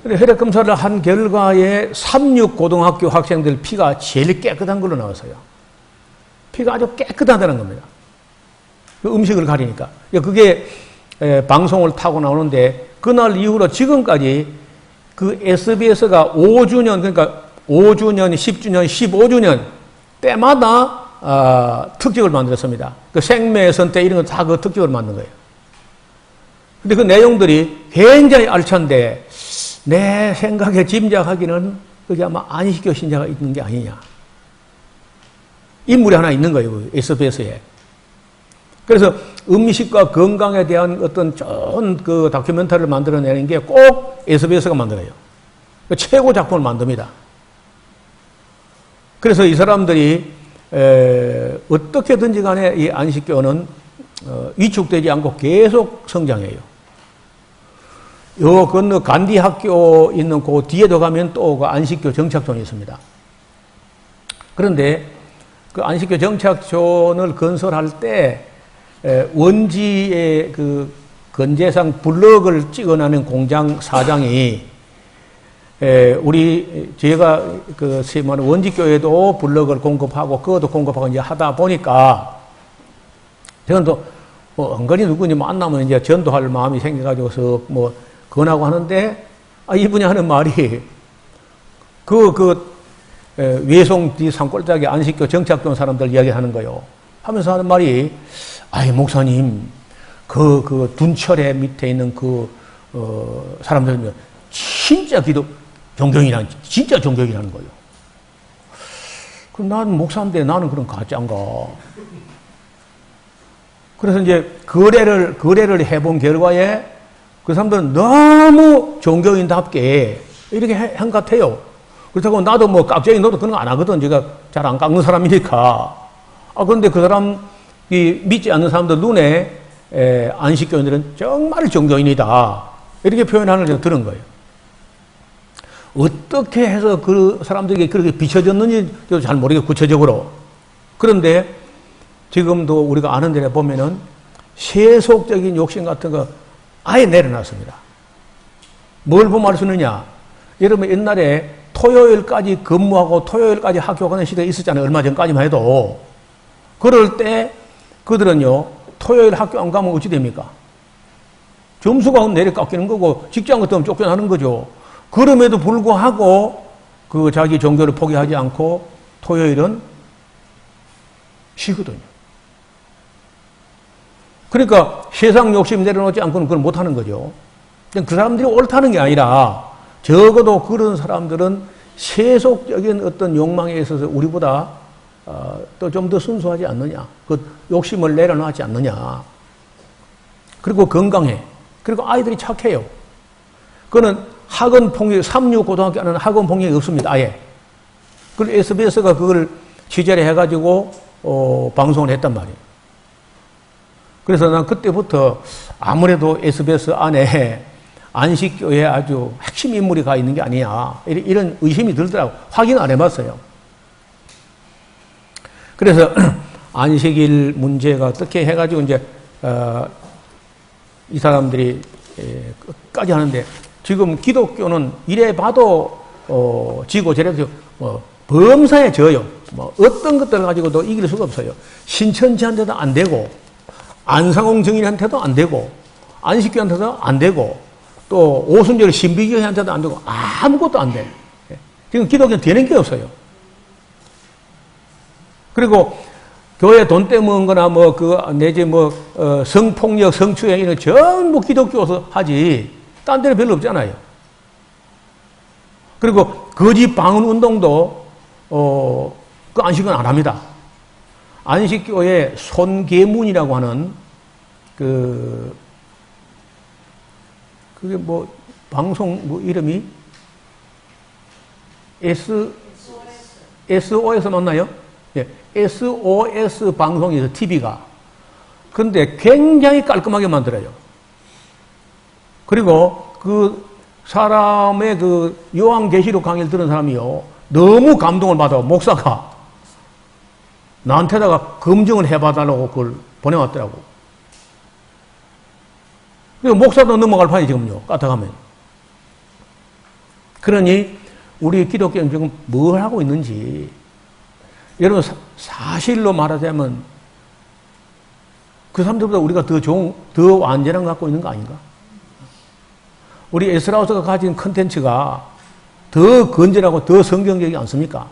혈액 검사를 한 결과에 36고등학교 학생들 피가 제일 깨끗한 걸로 나왔어요. 피가 아주 깨끗하다는 겁니다. 그 음식을 가리니까. 그게 방송을 타고 나오는데 그날 이후로 지금까지 그 SBS가 5주년, 그러니까 5주년, 10주년, 15주년 때마다 특집을 만들었습니다. 그 생매선 때 이런 거 다 그 특집을 만든 거예요. 근데 그 내용들이 굉장히 알찬데 내 생각에 짐작하기는 그게 아마 안식교 신자가 있는 게 아니냐. 인물이 하나 있는 거예요, SBS에. 그래서 음식과 건강에 대한 어떤 좋은 그 다큐멘터리를 만들어내는 게 꼭 SBS가 만들어요. 최고 작품을 만듭니다. 그래서 이 사람들이 어떻게든지 간에 이 안식교는 위축되지 않고 계속 성장해요. 요 건너 간디 학교 있는 그 뒤에도 가면 또 그 안식교 정착촌이 있습니다. 그런데 그 안식교 정착촌을 건설할 때 원지의 그 건재상 블럭을 찍어내는 공장 사장이 제가 그 원지교회도 블럭을 공급하고 그것도 공급하고 이제 하다 보니까 저는 또 은근히 누구니 만나면 이제 전도할 마음이 생겨가지고서 뭐 권하고 하는데 이분이 하는 말이 외송 뒤 산골짜기 안식교 정착촌 사람들 이야기하는 거요. 하면서 하는 말이 목사님 그 둔철의 밑에 있는 사람들은 진짜 진짜 종교이라는 거예요. 그럼 나는 목사인데 나는 그런 가짜인가. 그래서 이제 거래를 해본 결과에 그 사람들은 너무 종교인답게 이렇게 한 것 같아요. 그렇다고 나도 뭐 깍쟁이 너도 그런 거 안 하거든. 제가 잘 안 깎는 사람이니까. 그런데 그 사람이 믿지 않는 사람들 눈에 안식교인들은 정말 종교인이다. 이렇게 표현하는 걸 들은 거예요. 어떻게 해서 그 사람들에게 그렇게 비춰졌는지도 잘 모르겠고, 구체적으로. 그런데 지금도 우리가 아는 데를 보면은 세속적인 욕심 같은 거 아예 내려놨습니다. 뭘 보면 알 수 있느냐? 여러분 옛날에 토요일까지 근무하고 토요일까지 학교 가는 시대가 있었잖아요. 얼마 전까지만 해도. 그럴 때 그들은요, 토요일 학교 안 가면 어찌 됩니까? 점수가 내려 깎이는 거고 직장 같은 건 쫓겨나는 거죠. 그럼에도 불구하고 그 자기 종교를 포기하지 않고 토요일은 쉬거든요. 그러니까 세상 욕심 내려놓지 않고는 그걸 못하는 거죠. 그 사람들이 옳다는 게 아니라 적어도 그런 사람들은 세속적인 어떤 욕망에 있어서 우리보다 또 좀 더 순수하지 않느냐. 그 욕심을 내려놓지 않느냐. 그리고 건강해. 그리고 아이들이 착해요. 그거는 학원 폭력, 36고등학교는 학원 폭력이 없습니다. 아예. 그리고 SBS가 그걸 취재를 해가지고 방송을 했단 말이에요. 그래서 난 그때부터 아무래도 SBS 안에 안식교에 아주 핵심 인물이 가 있는 게 아니냐. 이런 의심이 들더라고요. 확인 안 해봤어요. 그래서 안식일 문제가 어떻게 해가지고 이제 이 사람들이 끝까지 하는데 지금 기독교는 이래 봐도 지고 저래 범사에 져요. 뭐 어떤 것들을 가지고도 이길 수가 없어요. 신천지한테도 안 되고 안상홍 증인한테도 안 되고 안식교한테도 안 되고 또 오순절 신비교회한테도 안 되고 아무것도 안 돼. 지금 기독교는 되는 게 없어요. 그리고 교회 돈 떼먹은 거나 내지 성폭력, 성추행 이런 전부 기독교에서 하지 딴 데는 별로 없잖아요. 그리고 거짓 방언 운동도 그 안식은 안 합니다. 안식교의 손계문이라고 하는 그게 뭐, 방송, 뭐, 이름이? SOS 맞나요? 예, SOS 방송에서 TV가. 근데 굉장히 깔끔하게 만들어요. 그리고 그 사람의 그 요한계시록 강의를 들은 사람이요. 너무 감동을 받아. 목사가 나한테다가 검증을 해봐달라고 그걸 보내왔더라고. 그리고 목사도 넘어갈 판이 지금요. 까딱하면. 그러니 우리 기독교는 지금 뭘 하고 있는지. 여러분 사실로 말하자면 그 사람들보다 우리가 더 완전한 거 갖고 있는 거 아닌가? 우리 에스라우스가 가진 컨텐츠가 더 건전하고 더 성경적이지 않습니까?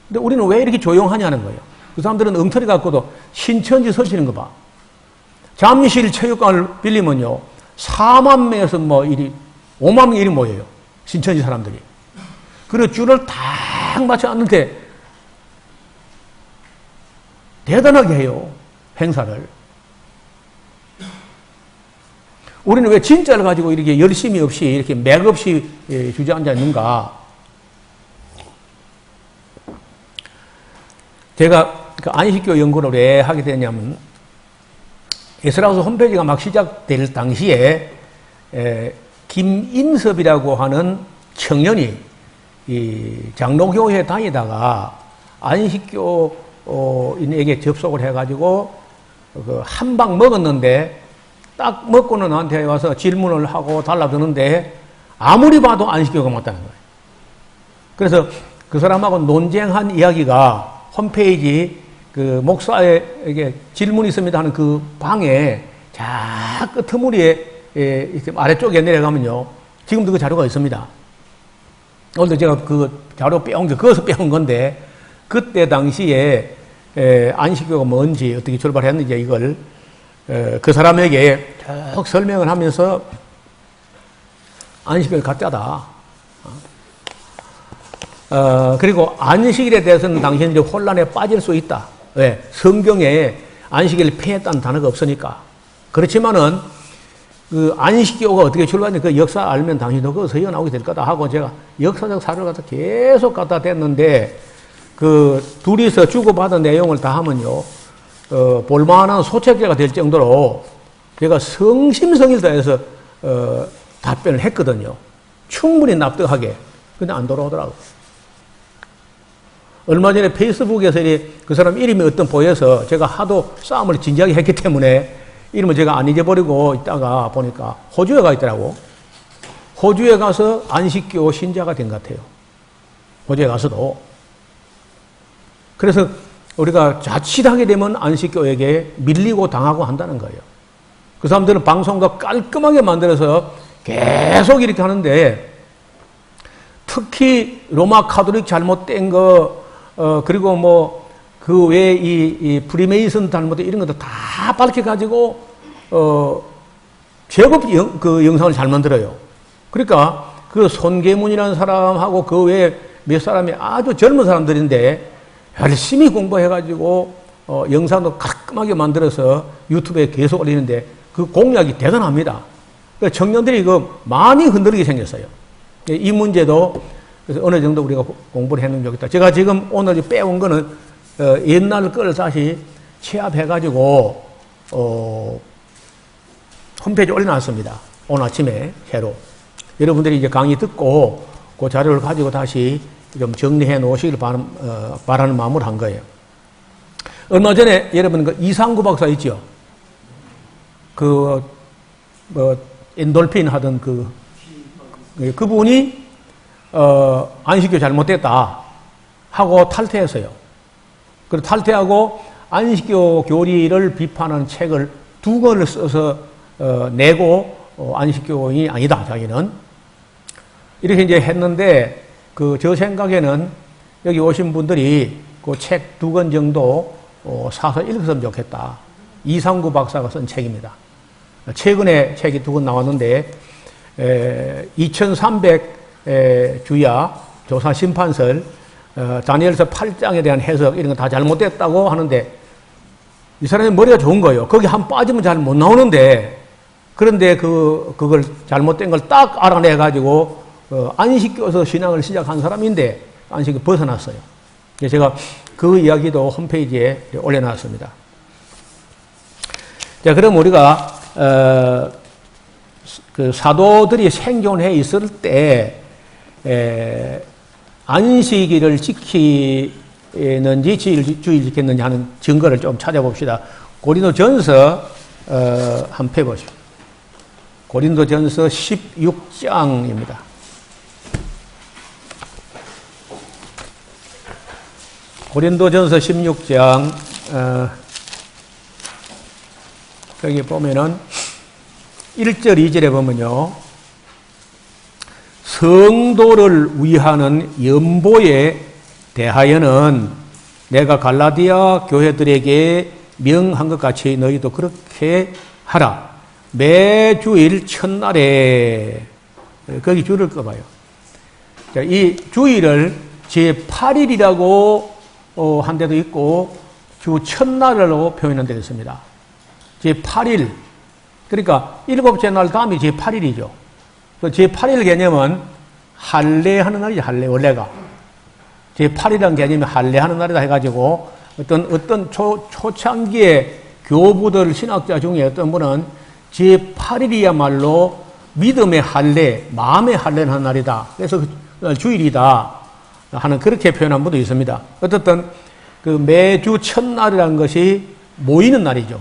근데 우리는 왜 이렇게 조용하냐는 거예요. 그 사람들은 엉터리 갖고도 신천지 설치는 거 봐. 잠실 체육관을 빌리면요. 4만 명에서 뭐 5만 명이 모여요. 신천지 사람들이. 그리고 줄을 딱 맞춰 앉는데 대단하게 해요. 행사를. 우리는 왜 진짜를 가지고 이렇게 열심히 없이 이렇게 맥 없이 주저앉아 있는가? 제가 그 안식교 연구를 왜 하게 되냐면 에스라우스 홈페이지가 막 시작될 당시에 김인섭이라고 하는 청년이 이 장로교회에 다니다가 안식교인에게 접속을 해가지고 그 한 방 먹었는데 딱 먹고는 나한테 와서 질문을 하고 달라드는데 아무리 봐도 안식교가 맞다는 거예요. 그래서 그 사람하고 논쟁한 이야기가 홈페이지 그 목사에게 질문이 있습니다 하는 그 방에 자 끄트머리에 이렇게 아래쪽에 내려가면요. 지금도 그 자료가 있습니다. 오늘도 제가 그 자료 빼온 게 그것을 빼온 건데 그때 당시에 안식교가 뭔지 어떻게 출발했는지 이걸 그 사람에게 쭉 설명을 하면서 안식을 가짜다. 그리고 안식일에 대해서는 당신들이 혼란에 빠질 수 있다. 왜? 성경에 안식일을 폐했다는 단어가 없으니까. 그렇지만은 그 안식교가 어떻게 출발했는지 그 역사 알면 당신도 거기서 헤어나오게 될 거다 하고 제가 역사적 사료를 갖다 계속 갖다 댔는데 그 둘이서 주고받은 내용을 다 하면요. 볼만한 소책자가 될 정도로 제가 성심성의를 다해서 답변을 했거든요. 충분히 납득하게. 근데 안 돌아오더라고요. 얼마 전에 페이스북에서 그 사람 이름이 어떤 보여서 제가 하도 싸움을 진지하게 했기 때문에 이름을 제가 안 잊어버리고 있다가 보니까 호주에 가 있더라고. 호주에 가서 안식교 신자가 된 것 같아요. 호주에 가서도. 그래서 우리가 자칫하게 되면 안식교에게 밀리고 당하고 한다는 거예요. 그 사람들은 방송도 깔끔하게 만들어서 계속 이렇게 하는데 특히 로마 카톨릭 잘못된 거 그리고 뭐 그 외에 이 프리메이슨 잘못된 이런 것도 다 밝혀가지고 제법 그 영상을 잘 만들어요. 그러니까 그 손계문이라는 사람하고 그 외에 몇 사람이 아주 젊은 사람들인데 열심히 공부해가지고 영상도 깔끔하게 만들어서 유튜브에 계속 올리는데 그 공약이 대단합니다. 그러니까 청년들이 이거 많이 흔들리게 생겼어요. 이 문제도 그래서 어느 정도 우리가 공부를 해놓으면 좋겠다. 제가 지금 오늘 빼온 거는 옛날 걸 다시 취합해가지고 홈페이지에 올려놨습니다. 오늘 아침에 새로. 여러분들이 이제 강의 듣고 그 자료를 가지고 다시 좀 정리해 놓으시길 바라는 마음으로 한 거예요. 얼마 전에 여러분 그 이상구 박사 있죠? 엔돌핀 하던 그분이 안식교 잘못됐다 하고 탈퇴했어요. 그리고 탈퇴하고 안식교 교리를 비판하는 책을 2권을 써서 내고 안식교인이 아니다 자기는 이렇게 이제 했는데 저 생각에는 여기 오신 분들이 그 책 2권 정도 사서 읽었으면 좋겠다. 이상구 박사가 쓴 책입니다. 최근에 책이 2권 나왔는데 2300 주야 조사 심판설 다니엘서 8장에 대한 해석 이런 거 다 잘못됐다고 하는데 이 사람이 머리가 좋은 거예요. 거기 한 빠지면 잘 못 나오는데, 그런데 그걸 잘못된 걸 딱 알아내가지고, 안식교에서 신앙을 시작한 사람인데, 안식이 벗어났어요. 제가 그 이야기도 홈페이지에 올려놨습니다. 자, 그럼 우리가, 그 사도들이 생존해 있을 때, 안식일을 지키는지 주일 지켰는지 하는 증거를 좀 찾아봅시다. 고린도전서 한번 펴보시죠. 고린도전서 16장입니다. 고린도전서 16장 여기 보면은 1절 2절에 보면요. 성도를 위하는 연보에 대하여는 내가 갈라디아 교회들에게 명한 것 같이 너희도 그렇게 하라. 매주일 첫날에 거기 줄을 꺼봐요. 자, 이 주일을 제8일이라고 한 데도 있고 주 첫날로 표현한 데도 있습니다. 제8일 그러니까 일곱째 날 다음이 제8일이죠. 제8일 개념은 할례하는 날이죠. 할례 원래가 제8일이라는 개념이 할례하는 날이다 해가지고 어떤 초창기의 교부들 신학자 중에 어떤 분은 제8일이야말로 믿음의 할례, 마음의 할례를 하는 날이다. 그래서 주일이다 하는 그렇게 표현한 분도 있습니다. 어쨌든 그 매주 첫날이라는 것이 모이는 날이죠.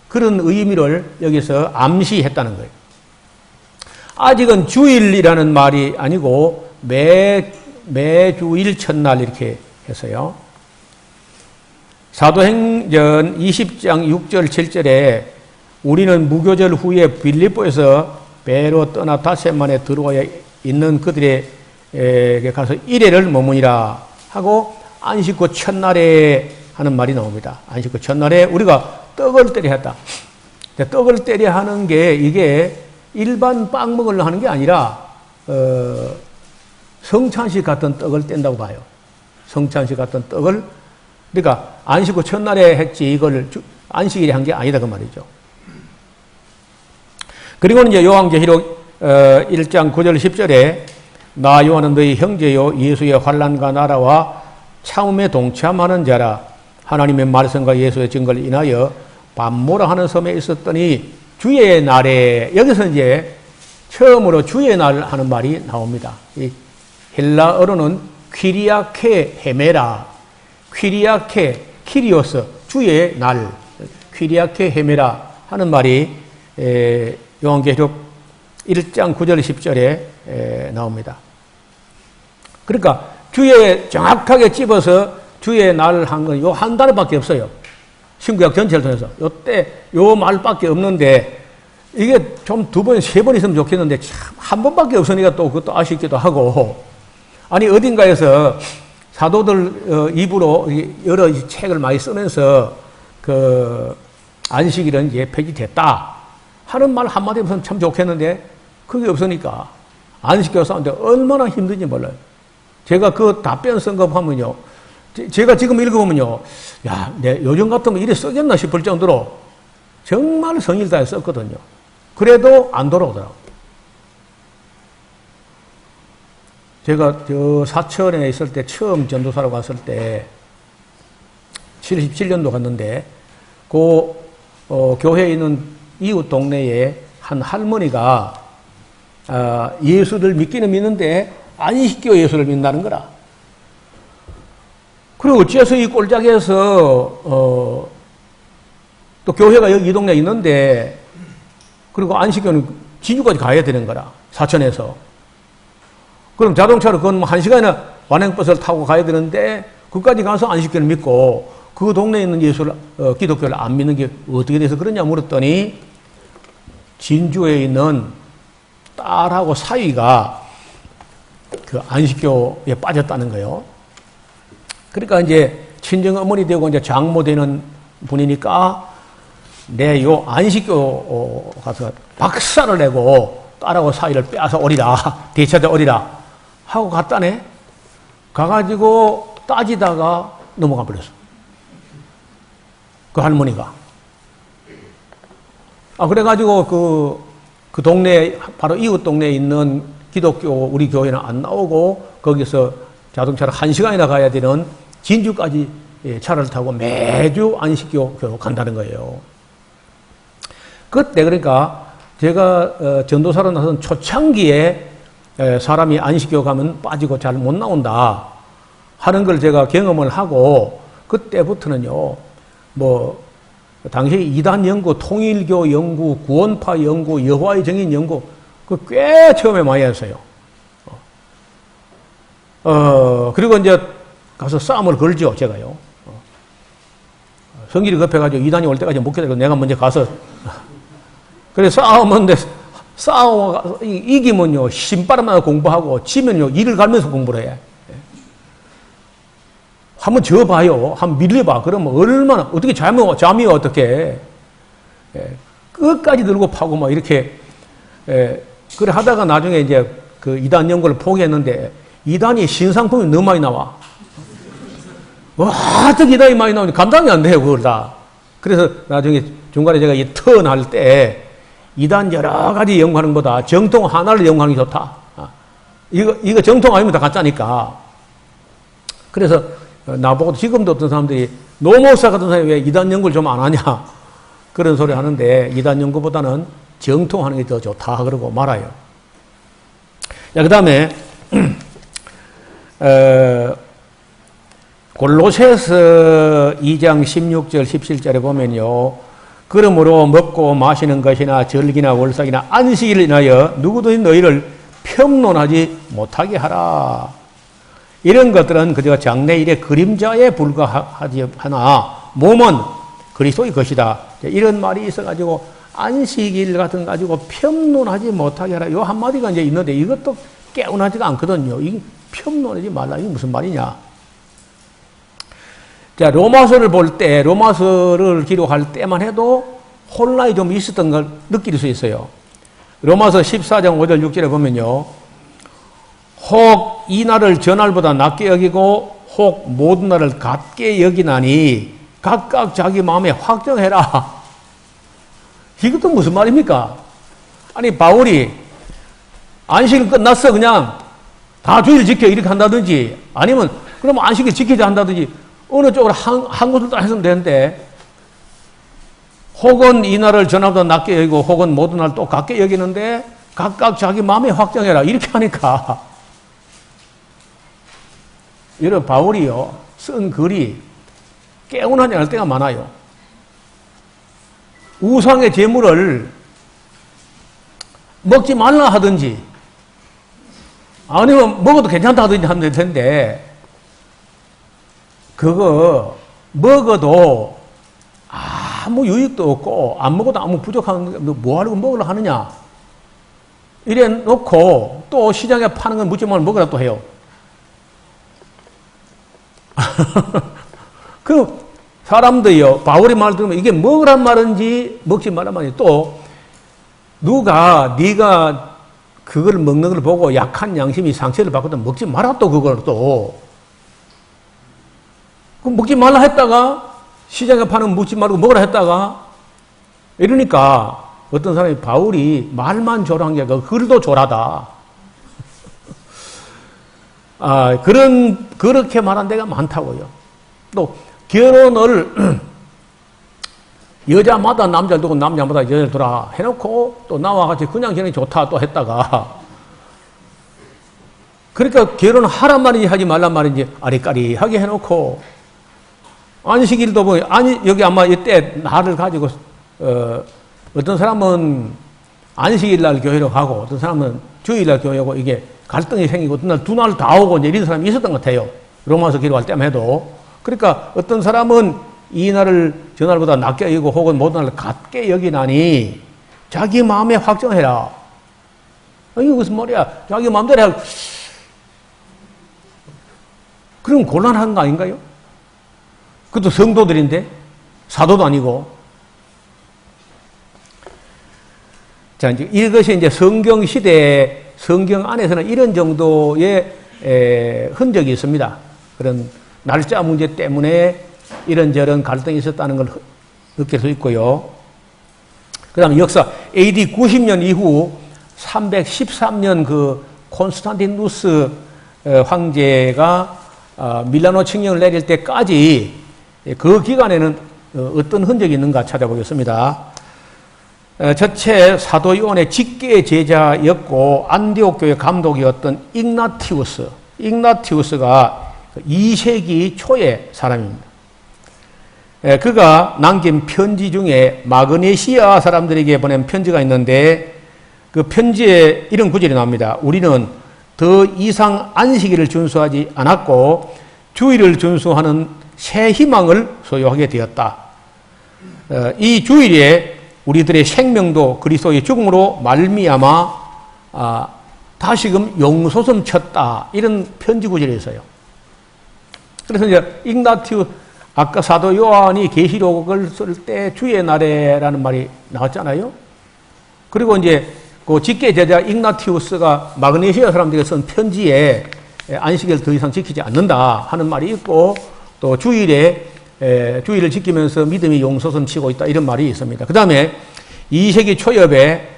그런 의미를 여기서 암시했다는 거예요. 아직은 주일이라는 말이 아니고 매주일 첫날 이렇게 했어요. 사도행전 20장 6절 7절에 우리는 무교절 후에 빌립보에서 배로 떠나 닷새만에 들어와 있는 그들에게 가서 이래를 머무니라 하고 안식 후 첫날에 하는 말이 나옵니다. 안식 후 첫날에 우리가 떡을 때려 했다. 떡을 때려 하는 게 이게 일반 빵 먹으려 하는 게 아니라 성찬식 같은 떡을 뗀다고 봐요. 성찬식 같은 떡을 그러니까 안식 후 첫날에 했지 이걸 안식일에 한 게 아니다 그 말이죠. 그리고 이제 요한계시록 1장 9절 10절에 나 요한은 너희 형제요 예수의 환난과 나라와 참음에 동참하는 자라 하나님의 말씀과 예수의 증거를 인하여 밤모라 하는 섬에 있었더니 주의 날에 여기서 이제 처음으로 주의 날 하는 말이 나옵니다. 이 헬라어로는 퀴리아케 헤메라 퀴리아케 키리오스 주의 날 퀴리아케 헤메라 하는 말이 요한계시록 1장 9절 10절에 나옵니다. 그러니까 주의 정확하게 집어서 주의 날 한 건 요 한 달밖에 없어요. 신구약 전체를 통해서 요때 요 말밖에 없는데 이게 좀 두 번, 세 번 있으면 좋겠는데 참 한 번밖에 없으니까 또 그것도 아쉽기도 하고 아니 어딘가에서 사도들 입으로 여러 책을 많이 쓰면서 그 안식일은 이제 폐지됐다 하는 말 한마디 없으면 참 좋겠는데 그게 없으니까 안식교 사는데 얼마나 힘든지 몰라요. 제가 그 답변 쓴 거 보면요. 제가 지금 읽어보면요. 야, 내 요즘 같으면 이래 쓰겠나 싶을 정도로 정말 성의를 다해 썼거든요. 그래도 안 돌아오더라고요. 제가 저 사천에 있을 때 처음 전도사로 갔을 때 77년도 갔는데 그 교회에 있는 이웃 동네에 한 할머니가 예수를 믿기는 믿는데 안식교 예수를 믿는다는 거라. 그리고 어째서 이 꼴짝에서 또 교회가 여기 이 동네에 있는데 그리고 안식교는 진주까지 가야 되는 거라. 사천에서. 그럼 자동차로 그건 뭐 1시간이나 완행버스를 타고 가야 되는데 그까지 가서 안식교를 믿고 그 동네에 있는 예수를 기독교를 안 믿는 게 어떻게 돼서 그러냐 물었더니 진주에 있는 딸하고 사위가 그 안식교에 빠졌다는 거예요. 그러니까 이제 친정 어머니 되고 이제 장모 되는 분이니까 내 요 안식교 가서 박살을 내고 딸하고 사위를 빼앗아 오리라 되찾아 오리라 하고 갔다네. 가가지고 따지다가 넘어가 버렸어. 그 할머니가 그래가지고 그 동네, 바로 이웃 동네에 있는 기독교 우리 교회는 안 나오고 거기서 자동차를 1시간이나 가야 되는 진주까지 차를 타고 매주 안식교 간다는 거예요. 그때 그러니까 제가 전도사로 나선 초창기에 사람이 안식교 가면 빠지고 잘 못 나온다 하는 걸 제가 경험을 하고 그때부터는요, 뭐 당시 이단 연구, 통일교 연구, 구원파 연구, 여호와의 증인 연구 그 꽤 처음에 많이 했어요. 그리고 이제 가서 싸움을 걸죠, 제가요. 성질이 급해가지고 이단이 올 때까지 못 기다리고 내가 먼저 가서 그래서 싸우면 이기면요 신바람만 공부하고 지면요 이를 갈면서 공부를 해. 한번 져봐요. 한번 밀려봐. 그러면 얼마나 어떻게 잠이 어떻게 끝까지 들고 파고 막 이렇게 그래 하다가 나중에 이제 그 이단 연구를 포기했는데 이단이 신상품이 너무 많이 나와. 와, 어떻게 이단이 많이 나오니 감당이 안 돼요, 그걸 다. 그래서 나중에 중간에 제가 이 턴할 때 이단 여러 가지 연구하는 것보다 정통 하나를 연구하는 게 좋다. 이거 정통 아니면 다 가짜니까. 그래서 나보고 지금도 어떤 사람들이 노모사 같은 사람이 왜 이단 연구를 좀 안 하냐 그런 소리 하는데 이단 연구보다는 정통하는 게 더 좋다 그러고 말아요. 자, 그 다음에 골로새서 2장 16절 17절에 보면요, 그러므로 먹고 마시는 것이나 절기나 월삭이나 안식일을 인하여 누구든지 너희를 평론하지 못하게 하라. 이런 것들은 그저 장래일의 그림자에 불과하지 하나 몸은 그리스도의 것이다. 이런 말이 있어가지고 안식일 같은 거 가지고 평론하지 못하게 하라. 요 한마디가 이제 있는데 이것도 깨운하지가 않거든요. 이 평론하지 말라. 이게 무슨 말이냐. 자, 로마서를 볼 때, 로마서를 기록할 때만 해도 혼란이 좀 있었던 걸 느낄 수 있어요. 로마서 14장 5절 6절에 보면요. 혹 이 날을 저 날보다 낮게 여기고 혹 모든 날을 같게 여기나니 각각 자기 마음에 확정해라. 이것도 무슨 말입니까? 아니 바울이 안식일 끝났어 그냥 다 주일 지켜 이렇게 한다든지 아니면 그러면 안식일 지키자 한다든지 어느 쪽으로 한 곳을 다 했으면 되는데 혹은 이 날을 저 날보다 낮게 여기고 혹은 모든 날 또 같게 여기는데 각각 자기 마음에 확정해라 이렇게 하니까 여러분 바울이요 쓴 글이 깨운하지 않을 때가 많아요. 우상의 제물을 먹지 말라 하든지 아니면 먹어도 괜찮다 하든지 하면 될 텐데 그거 먹어도 아무 유익도 없고 안 먹어도 아무 부족한 뭐 하려고 먹으려 하느냐 이래 놓고 또 시장에 파는 건 묻지 말고 먹으라 또 해요. 그 사람들이요 바울의 말 들으면 이게 먹으란 말인지 먹지 말란 말인지 또 누가 네가 그걸 먹는 걸 보고 약한 양심이 상처를 받거든 먹지 마라 또 그걸 또 그럼 먹지 말라 했다가 시장에 파는 먹지 말고 먹으라 했다가 이러니까 어떤 사람이 바울이 말만 조라한 게 아니라 글도 조라다. 그렇게 말한 데가 많다고요. 또 결혼을 여자마다 남자를 두고 남자마다 여자를 두라 해놓고 또 나와 같이 그냥 결혼이 좋다 또 했다가 그러니까 결혼하란 말인지 하지 말란 말인지 아리까리하게 해놓고 안식일도 뭐 여기 아마 이때 날을 가지고 어떤 사람은 안식일 날 교회로 가고 어떤 사람은 주일 날 교회고 이게 갈등이 생기고 어떤 날 두 날 다 오고 이제 이런 사람이 있었던 것 같아요. 로마서 기록할 때만 해도. 그러니까 어떤 사람은 이 날을 저 날보다 낮게 여기고 혹은 모든 날을 같게 여기나니 자기 마음에 확정해라. 이게 무슨 말이야? 자기 마음대로 해. 그럼 곤란한 거 아닌가요? 그것도 성도들인데 사도도 아니고. 자, 이제 이것이 이제 성경 시대에 성경 안에서는 이런 정도의 흔적이 있습니다. 그런 날짜 문제 때문에 이런저런 갈등이 있었다는 걸 느낄 수 있고요. 그 다음에 역사 AD 90년 이후 313년 그 콘스탄티누스 황제가 밀라노 칙령을 내릴 때까지 그 기간에는 어떤 흔적이 있는가 찾아보겠습니다. 첫째, 사도 요한의 직계 제자였고 안디옥 교회 감독이었던 igna티우스가 2세기 초의 사람입니다. 그가 남긴 편지 중에 마그네시아 사람들에게 보낸 편지가 있는데 그 편지에 이런 구절이 나옵니다. 우리는 더 이상 안식일을 준수하지 않았고 주일을 준수하는 새 희망을 소유하게 되었다. 이 주일에 우리들의 생명도 그리스도의 죽음으로 말미암아 다시금 용솟음 쳤다. 이런 편지 구절이 있어요. 그래서 이제 igna티우스 아까 사도 요한이 계시록을 쓸 때 주의 날에라는 말이 나왔잖아요. 그리고 이제 그 직계 제자 igna티우스가 마그네시아 사람들에게 쓴 편지에 안식일을 더 이상 지키지 않는다 하는 말이 있고 또 주일을 지키면서 믿음이 용솟음 치고 있다 이런 말이 있습니다. 그 다음에 2세기 초엽에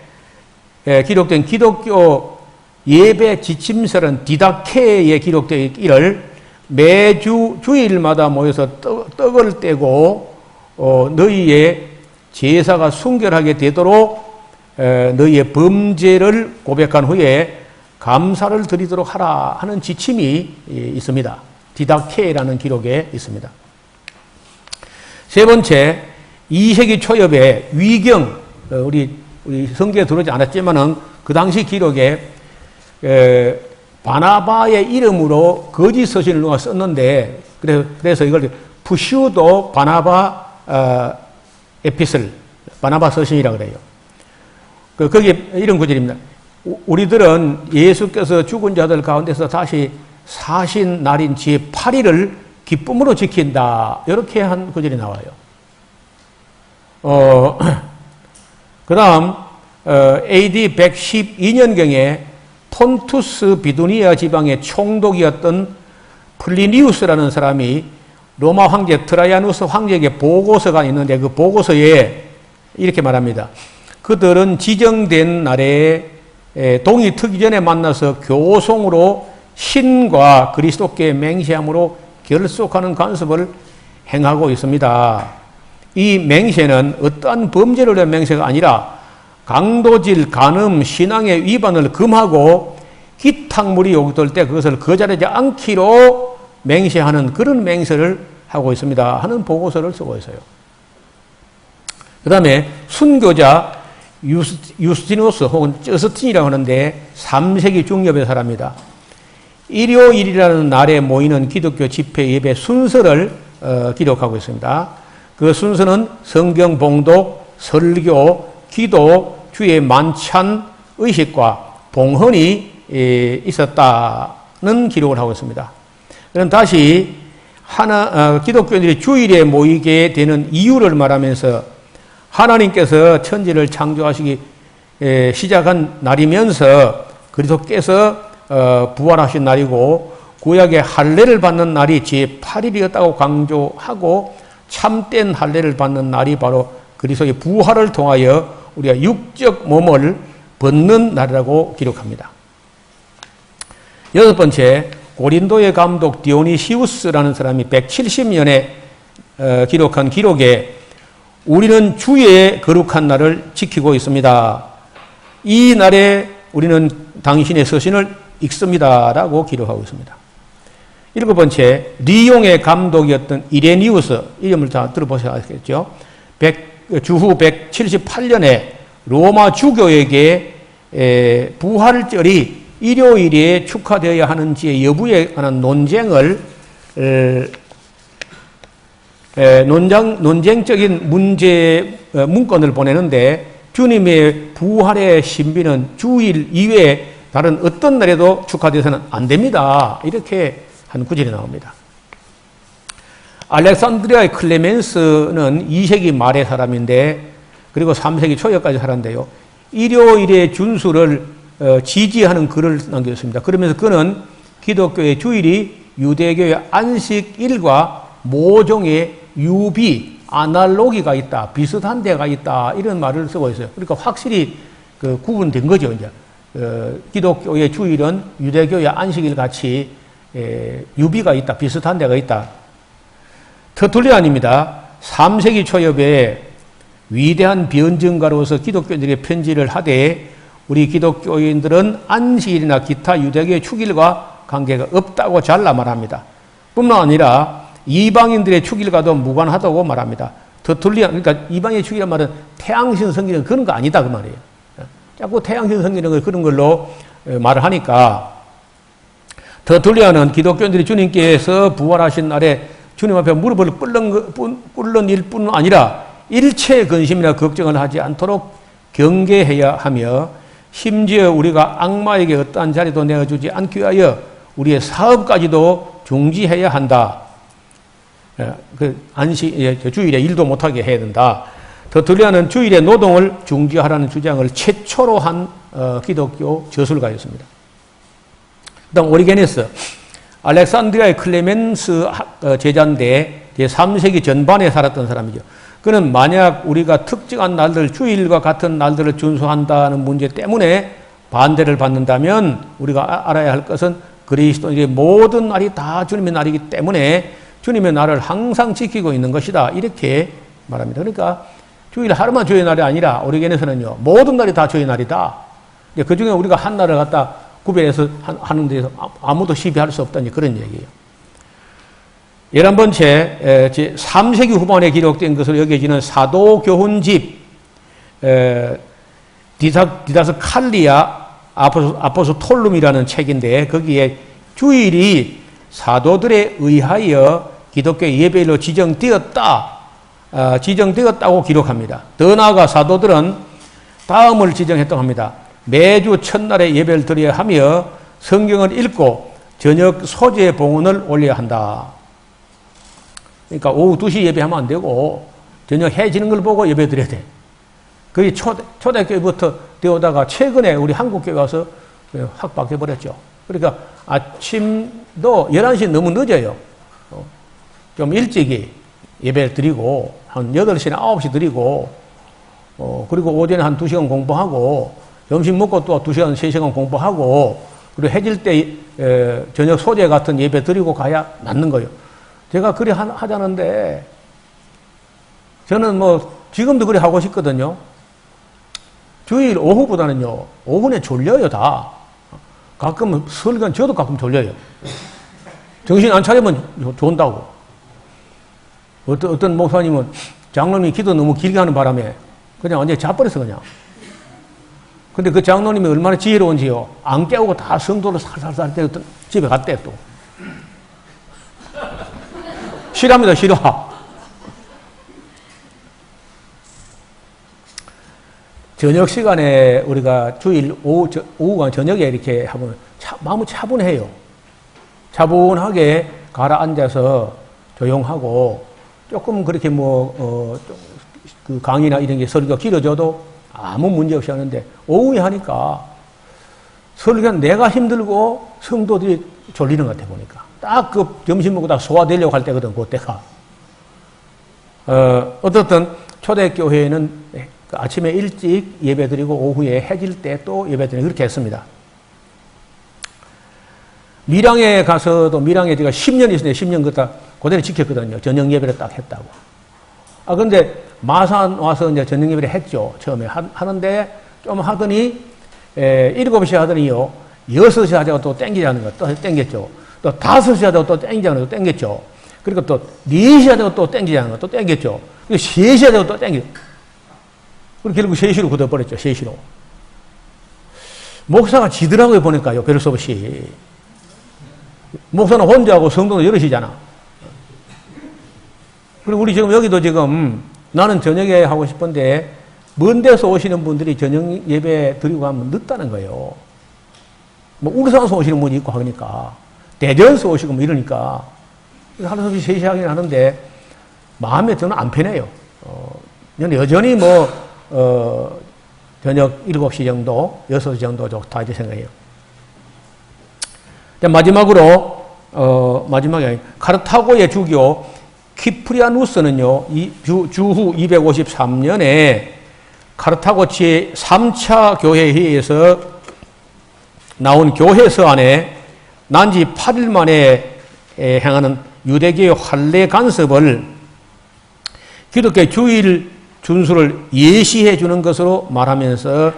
기록된 기독교 예배 지침서는 디다케에 기록되어 있기를 매주 주일마다 모여서 떡을 떼고 너희의 제사가 순결하게 되도록 너희의 범죄를 고백한 후에 감사를 드리도록 하라 하는 지침이 있습니다. 디다케라는 기록에 있습니다. 세 번째, 2세기 초엽에 위경, 우리 성경에 들어오지 않았지만은 그 당시 기록에 바나바의 이름으로 거짓 서신을 누가 썼는데 그래서 이걸 푸슈도 바나바 에피슬, 바나바 서신이라고 그래요. 거기에 이런 구절입니다. 우리들은 예수께서 죽은 자들 가운데서 다시 사신 날인 제8일을 기쁨으로 지킨다. 이렇게 한 구절이 나와요. 그 다음, AD 112년경에 폰투스 비두니아 지방의 총독이었던 플리니우스라는 사람이 로마 황제 트라이아누스 황제에게 보고서가 있는데 그 보고서에 이렇게 말합니다. 그들은 지정된 날에 동이 트기 전에 만나서 교송으로 신과 그리스도께 맹세함으로 결속하는 관습을 행하고 있습니다. 이 맹세는 어떠한 범죄를 위한 맹세가 아니라 강도질, 간음, 신앙의 위반을 금하고 기탁물이 요구될 때 그것을 거절하지 않기로 맹세하는 그런 맹세를 하고 있습니다. 하는 보고서를 쓰고 있어요. 그 다음에 순교자 유스티누스 혹은 저스틴이라고 하는데 3세기 중엽의 사람입니다. 일요일이라는 날에 모이는 기독교 집회 예배 순서를 기록하고 있습니다. 그 순서는 성경 봉독, 설교, 기도, 주의 만찬, 의식과 봉헌이 있었다는 기록을 하고 있습니다. 그럼 다시 기독교인들이 주일에 모이게 되는 이유를 말하면서 하나님께서 천지를 창조하시기 시작한 날이면서 그리스도께서 부활하신 날이고 구약의 할례를 받는 날이 제8일이었다고 강조하고 참된 할례를 받는 날이 바로 그리스도의 부활을 통하여 우리가 육적 몸을 벗는 날이라고 기록합니다. 여섯 번째, 고린도의 감독 디오니시우스라는 사람이 170년에 기록한 기록에 우리는 주의 거룩한 날을 지키고 있습니다. 이 날에 우리는 당신의 서신을 읽습니다라고 기록하고 있습니다. 일곱 번째, 리용의 감독이었던 이레니우스, 이름을 다 들어보셨겠죠? 주후 178년에 로마 주교에게 부활절이 일요일에 축하되어야 하는지의 여부에 관한 논쟁적인 문건을 보내는데 주님의 부활의 신비는 주일 이외에 다른 어떤 날에도 축하되어서는 안 됩니다. 이렇게 한 구절이 나옵니다. 알렉산드리아의 클레멘스는 2세기 말의 사람인데 그리고 3세기 초여까지 살았는데요. 일요일의 준수를 지지하는 글을 남겼습니다. 그러면서 그는 기독교의 주일이 유대교의 안식일과 모종의 유비, 아날로기가 있다, 비슷한 데가 있다, 이런 말을 쓰고 있어요. 그러니까 확실히 그 구분된 거죠, 이제. 기독교의 주일은 유대교의 안식일 같이 유비가 있다, 비슷한 데가 있다. 터툴리안입니다. 3세기 초엽에 위대한 변증가로서 기독교인들에게 편지를 하되 우리 기독교인들은 안식일이나 기타 유대교의 축일과 관계가 없다고 잘라 말합니다. 뿐만 아니라 이방인들의 축일과도 무관하다고 말합니다. 터툴리안, 그러니까 이방인의 축일이란 말은 태양신 성기는 그런 거 아니다 그 말이에요. 자꾸 태양신 성기는 그런 걸로 말을 하니까 터툴리안은 기독교인들이 주님께서 부활하신 날에 주님 앞에 무릎을 꿇는 일뿐 아니라 일체의 근심이나 걱정을 하지 않도록 경계해야 하며 심지어 우리가 악마에게 어떠한 자리도 내어주지 않기 위하여 우리의 사업까지도 중지해야 한다. 주일에 일도 못하게 해야 된다. 터툴리안은 주일에 노동을 중지하라는 주장을 최초로 한 기독교 저술가였습니다. 그다음 오리게네스, 알렉산드리아의 클레멘스 제자인데 제3세기 전반에 살았던 사람이죠. 그는 만약 우리가 특정한 날들, 주일과 같은 날들을 준수한다는 문제 때문에 반대를 받는다면 우리가 알아야 할 것은 그리스도인의 모든 날이 다 주님의 날이기 때문에 주님의 날을 항상 지키고 있는 것이다. 이렇게 말합니다. 그러니까 주일 하루만 주의 날이 아니라 오리겐에서는요, 모든 날이 다 주의 날이다. 그 중에 우리가 한 날을 갖다 구별해서 하는 데서 아무도 시비할 수 없다니 그런 얘기예요. 11번째, 3세기 후반에 기록된 것으로 여겨지는 사도교훈집 디다스 칼리아 아포스톨룸이라는 책인데 거기에 주일이 사도들에 의하여 기독교의 예배일로 지정되었다고 기록합니다. 더 나아가 사도들은 다음을 지정했다고 합니다. 매주 첫날에 예배를 드려야 하며 성경을 읽고 저녁 소재 봉헌을 올려야 한다. 그러니까 오후 2시 예배하면 안 되고 저녁 해 지는 걸 보고 예배 드려야 돼. 그게 초대교회부터 되어다가 최근에 우리 한국교회 와서 확 바뀌어버렸죠. 그러니까 아침도 11시 너무 늦어요. 좀 일찍이 예배를 드리고 한 8시나 9시 드리고 그리고 오전에 한 2시간 공부하고 점심 먹고 또 2시간, 3시간 공부하고 그리고 해질 때 저녁 소재 같은 예배 드리고 가야 낫는 거예요. 제가 그리 하자는데 저는 뭐 지금도 그리 하고 싶거든요. 주일 오후보다는요, 오후에 졸려요, 다. 가끔 설교는 저도 가끔 졸려요. 정신 안 차리면 좋은다고. 어떤 목사님은 장로님이 기도 너무 길게 하는 바람에 그냥 완전히 자버렸어, 그냥. 근데 그 장로님이 얼마나 지혜로운지요. 안 깨우고 다 성도를 살살살 때렸던 집에 갔대, 또. 싫어합니다, 싫어. 저녁 시간에 우리가 주일 오후가 저녁에 이렇게 하면 마음이 차분해요. 차분하게 가라앉아서 조용하고 조금 그렇게 그 강의나 이런 게 설교가 길어져도 아무 문제 없이 하는데 오후에 하니까 설교는 내가 힘들고 성도들이 졸리는 것 같아 보니까. 딱 그 점심 먹고 다 소화되려고 할 때거든, 그때가. 어떻든 초대교회는 아침에 일찍 예배드리고 오후에 해질 때 또 예배드리고 그렇게 했습니다. 밀양에 가서도 밀양에 제가 10년 있었는데 10년 그대로 지켰거든요. 저녁 예배를 딱 했다고. 근데 마산 와서 이제 저녁 예배를 했죠. 처음에 하는데 좀 하더니 7시 하더니요. 6시 하자고 또 땡기자는 거 또 땡겼죠. 또 5시 하자고 또 땡기자는 거 또 땡겼죠. 그리고 또 4시 하자고 또 땡기자는 거 또 땡겼죠. 그리고 3시 하자고 또 땡겼죠. 그리고 결국 3시로 굳어버렸죠. 3시로. 목사가 지더라고요, 보니까요. 별 수 없이. 목사는 혼자하고 성도는 여럿이잖아. 그리고 우리 지금 여기도 지금 나는 저녁에 하고 싶은데 먼 데서 오시는 분들이 저녁 예배 드리고 가면 늦다는 거예요. 뭐 울산에서 오시는 분이 있고 하니까 대전에서 오시고 뭐 이러니까 하루 없이 3시 하긴 하는데 마음에 저는 안 편해요. 여전히 저녁 7시 정도, 6시 정도 좋다 이렇게 생각해요. 마지막으로 마지막에 카르타고의 주교 키프리아누스는요, 주후 253년에 카르타고 제3차 교회회의에서 나온 교회 서안에 난지 8일 만에 행하는 유대교의 할례 간섭을 기독교 주일 준수를 예시해 주는 것으로 말하면서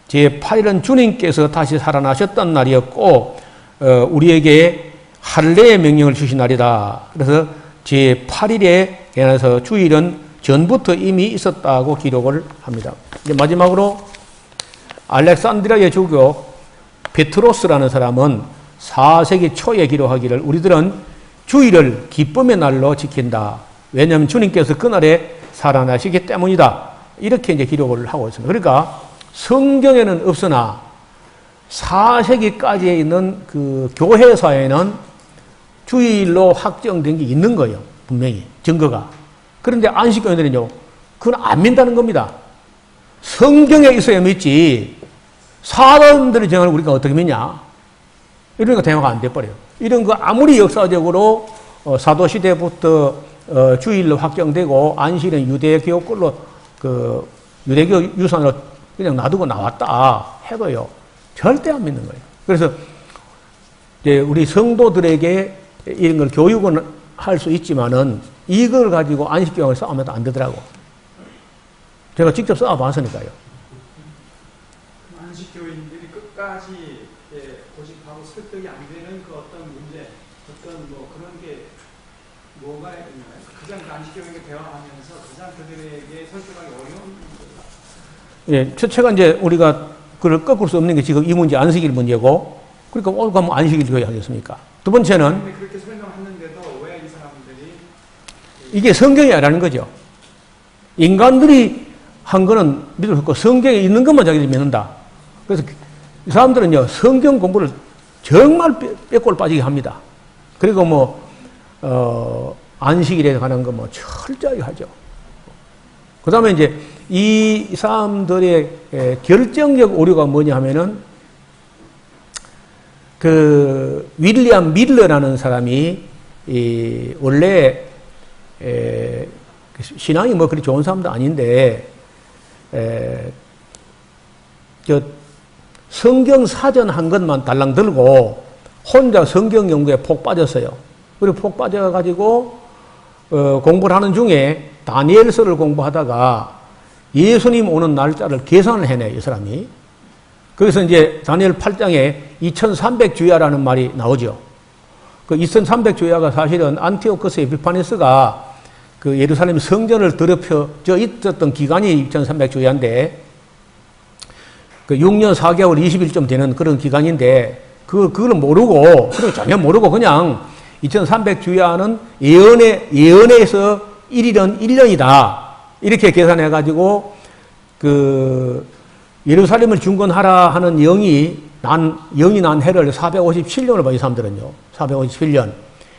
제8일은 주님께서 다시 살아나셨던 날이었고 우리에게 할례의 명령을 주신 날이다. 그래서 제8일에 관해서 주일은 전부터 이미 있었다고 기록을 합니다. 이제 마지막으로 알렉산드리아의 주교 베트로스라는 사람은 4세기 초에 기록하기를 우리들은 주일을 기쁨의 날로 지킨다. 왜냐하면 주님께서 그날에 살아나시기 때문이다. 이렇게 이제 기록을 하고 있습니다. 그러니까 성경에는 없으나 4세기까지에 있는 그 교회사에는 주일로 확정된 게 있는 거예요. 분명히 증거가. 그런데 안식교인들은요, 그건 안 믿는다는 겁니다. 성경에 있어야 믿지. 사람들이 정하는 우리가 어떻게 믿냐? 이러니까 대화가 안 돼버려요. 이런 거 아무리 역사적으로 사도시대부터 주일로 확정되고 안식일은 유대교 걸로 그 유대교 유산으로 그냥 놔두고 나왔다 해도요, 절대 안 믿는 거예요. 그래서 이제 우리 성도들에게 이런 걸 교육은 할 수 있지만은 이걸 가지고 안식교양을 쌓으면 안 되더라고. 제가 직접 쌓아봤으니까요. 안식교인들이 끝까지 고집하고 설득이 안 되는 그 어떤 문제, 어떤 뭐 그런 게 뭐가 있나요? 가장 안식교인과 대화하면서 가장 그들에게 설득하기 어려운 문제가? 예, 첫째가 이제 우리가 그걸 꺾을 수 없는 게 지금 이 문제, 안식일 문제고, 그러니까 오늘 가면 안식일 줘야 하겠습니까? 두 번째는 그렇게 설명했는데도 왜 이 사람들이 이게 성경이 아니라는 거죠. 인간들이 한 거는 믿을 수 없고 성경에 있는 것만 자기들이 믿는다. 그래서 이 사람들은요, 성경 공부를 정말 빼골 빠지게 합니다. 그리고 안식일에 관한 거 철저하게 하죠. 그 다음에 이제 이 사람들의 결정적 오류가 뭐냐 하면은 그 윌리엄 밀러라는 사람이 원래 신앙이 그리 좋은 사람도 아닌데 저 성경 사전 한 것만 달랑 들고 혼자 성경 연구에 폭 빠졌어요. 그리고 폭 빠져가지고 공부를 하는 중에 다니엘서를 공부하다가 예수님 오는 날짜를 계산을 해내요, 이 사람이. 그래서 이제 다니엘 8장에 2300주야라는 말이 나오죠. 그 2300주야가 사실은 안티오코스 에피파네스가 그 예루살렘 성전을 더럽혀져 있었던 기간이 2300주야인데 그 6년 4개월 20일쯤 되는 그런 기간인데 그거는 모르고, 그리고 전혀 모르고 그냥 2300주야는 예언에서 1일은 1년이다. 이렇게 계산해가지고 그 예루살렘을 중건하라 하는 영이 난 해를 457년을 봐, 이 사람들은요. 457년.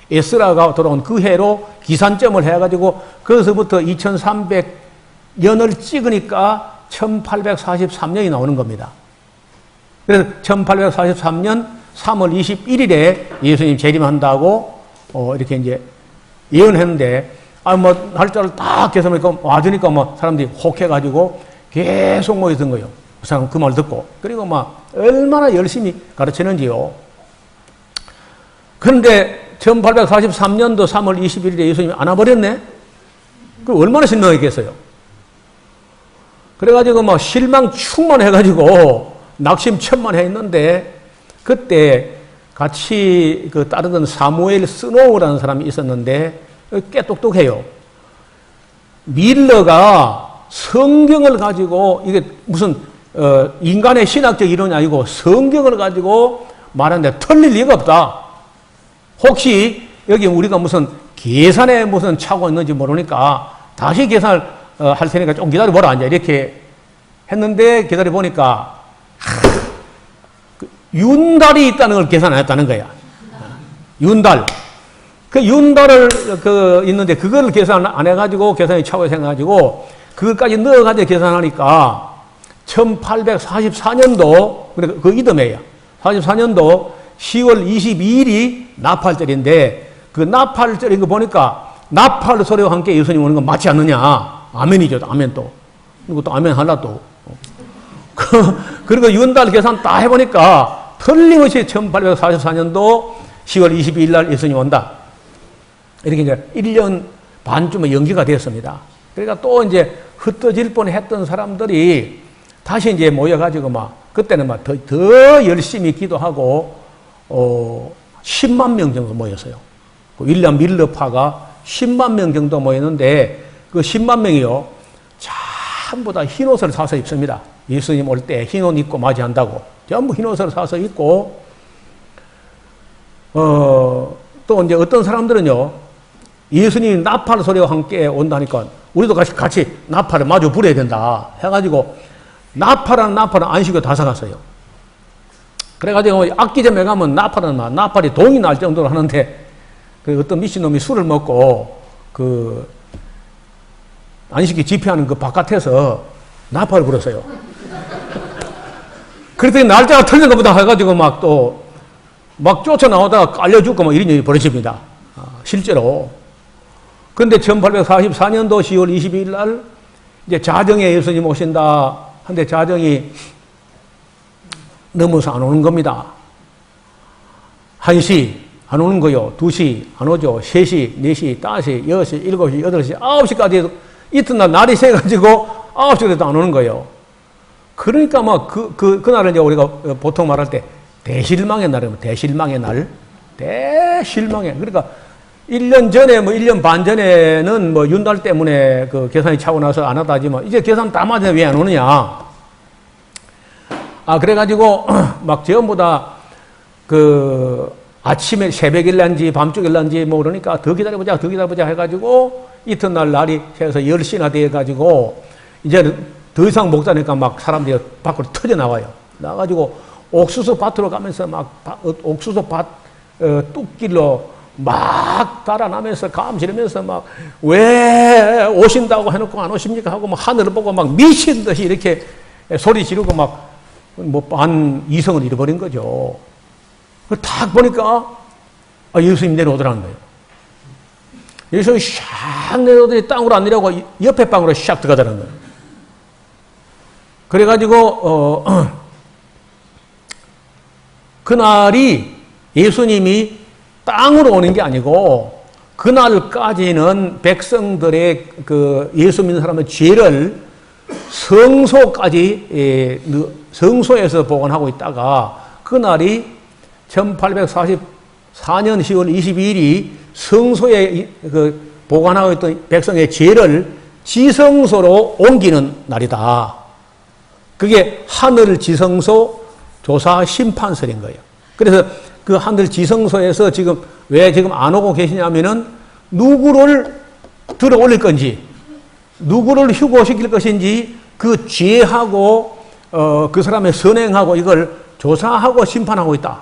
에스라가 돌아온 그 해로 기산점을 해가지고 거기서부터 2300년을 찍으니까 1843년이 나오는 겁니다. 그래서 1843년 3월 21일에 예수님 재림한다고 이렇게 이제 예언했는데 날짜를 딱 계산하니까 와주니까 사람들이 혹해가지고 계속 모였던 거예요. 그 사람 그 말 듣고. 그리고 얼마나 열심히 가르치는지요. 그런데 1843년도 3월 21일에 예수님이 안 와버렸네? 그럼 얼마나 실망했겠어요? 그래가지고 실망 충만해가지고 낙심천만했는데 그때 같이 따르던 사무엘 스노우라는 사람이 있었는데 꽤 똑똑해요. 밀러가 성경을 가지고 이게 무슨 인간의 신학적 이론이 아니고 성경을 가지고 말하는데 틀릴 리가 없다. 혹시 여기 우리가 무슨 계산에 무슨 착오가 있는지 모르니까 다시 계산을 할 테니까 좀 기다려보라. 이제 이렇게 했는데 기다려보니까 윤달이 있다는 걸 계산 안 했다는 거야. 윤달. 그 윤달을 있는데 그거를 계산 안 해가지고 계산이 착오해 생겨가지고 그것까지 넣어가지고 계산하니까 1844년도 그 이듬해야 44년도 10월 22일이 나팔절인데 그 나팔절인 거 보니까 나팔 소리와 함께 예수님 오는 건 맞지 않느냐. 아멘이죠. 아멘 또. 그리고 또 아멘 하나 또. 그리고 윤달 계산 다 해보니까 틀림없이 1844년도 10월 22일 날 예수님 온다. 이렇게 이제 1년 반쯤 연기가 되었습니다. 그러니까 또 이제 흩어질 뻔 했던 사람들이 다시 이제 모여가지고 그때는 더 열심히 기도하고, 10만 명 정도 모였어요. 윌리엄 밀러파가 10만 명 정도 모였는데, 그 10만 명이요, 전부 다 흰 옷을 사서 입습니다. 예수님 올 때 흰 옷 입고 맞이한다고. 전부 흰 옷을 사서 입고, 또 이제 어떤 사람들은요, 예수님이 나팔 소리와 함께 온다니까, 우리도 같이 나팔을 마주 불어야 된다. 해가지고, 나팔은 안식교 다 사갔어요. 그래가지고 악기점에 가면 나팔이 동이 날 정도로 하는데, 그 어떤 미친놈이 술을 먹고, 안식교 집회하는 그 바깥에서 나팔을 불었어요. 그랬더니 날짜가 틀린 것보다 해가지고 막 쫓아나오다가 깔려 죽고 이런 일이 벌어집니다. 실제로. 근데 1844년도 10월 22일 날 이제 자정에 예수님 오신다 한데 자정이 넘어서 안 오는 겁니다. 1시 안 오는 거요. 2시 안 오죠. 3시, 4시, 5시, 6시, 7시, 8시, 9시까지 이튿날 날이 새가지고 9시까지도 안 오는 거예요. 그러니까 그날은 이제 우리가 보통 말할 때 대실망의 날이면 대실망의 날. 대실망의. 그러니까 1년 전에 1년 반 전에는 윤달 때문에 그 계산이 차고 나서 안 하다 하지만 이제 계산 다 맞아 왜 안 오느냐. 그래가지고 전부 다 아침에 새벽일란지 밤쪽일란지 그러니까 더 기다려보자 해가지고 이튿날 날이 새서 10시나 돼가지고 이제 더 이상 못 자니까 사람들이 밖으로 터져 나와요. 나와가지고 옥수수 밭으로 가면서 옥수수 밭 뚝길로 달아나면서 감지르면서 왜 오신다고 해놓고 안 오십니까 하고 하늘을 보고 미친 듯이 이렇게 소리 지르고 반 이성을 잃어버린 거죠. 딱 보니까 예수님 내려오더라는 거예요. 예수님이 샥 내려오더니 땅으로 안 내려오고 옆에 방으로 샥 들어가더라는 거예요. 그래가지고 그날이 예수님이 땅으로 오는 게 아니고 그날까지는 백성들의 예수 믿는 사람의 죄를 성소까지 성소에서 보관하고 있다가 그날이 1844년 10월 22일이 성소에 보관하고 있던 백성의 죄를 지성소로 옮기는 날이다. 그게 하늘 지성소 조사 심판설인 거예요. 그래서 그 하늘 지성소에서 왜 지금 안 오고 계시냐면은 누구를 들어 올릴 건지, 누구를 휴고시킬 것인지 그 죄하고 그 사람의 선행하고 이걸 조사하고 심판하고 있다.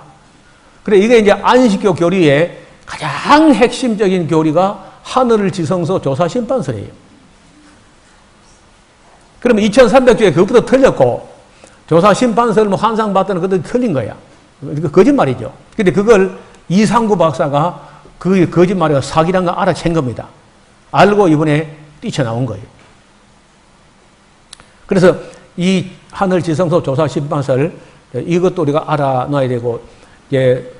그래 이게 이제 안식교 교리의 가장 핵심적인 교리가 하늘 지성소 조사 심판설이에요. 그러면 2300주에 그것부터 틀렸고 조사 심판설 환상 봤더니 그것도 틀린 거야. 거짓말이죠. 근데 그걸 이상구 박사가 그 거짓말이가 사기란 걸 알아챈 겁니다. 알고 이번에 뛰쳐나온 거예요. 그래서 이 하늘 지성소 조사 심판설 이것도 우리가 알아놔야 되고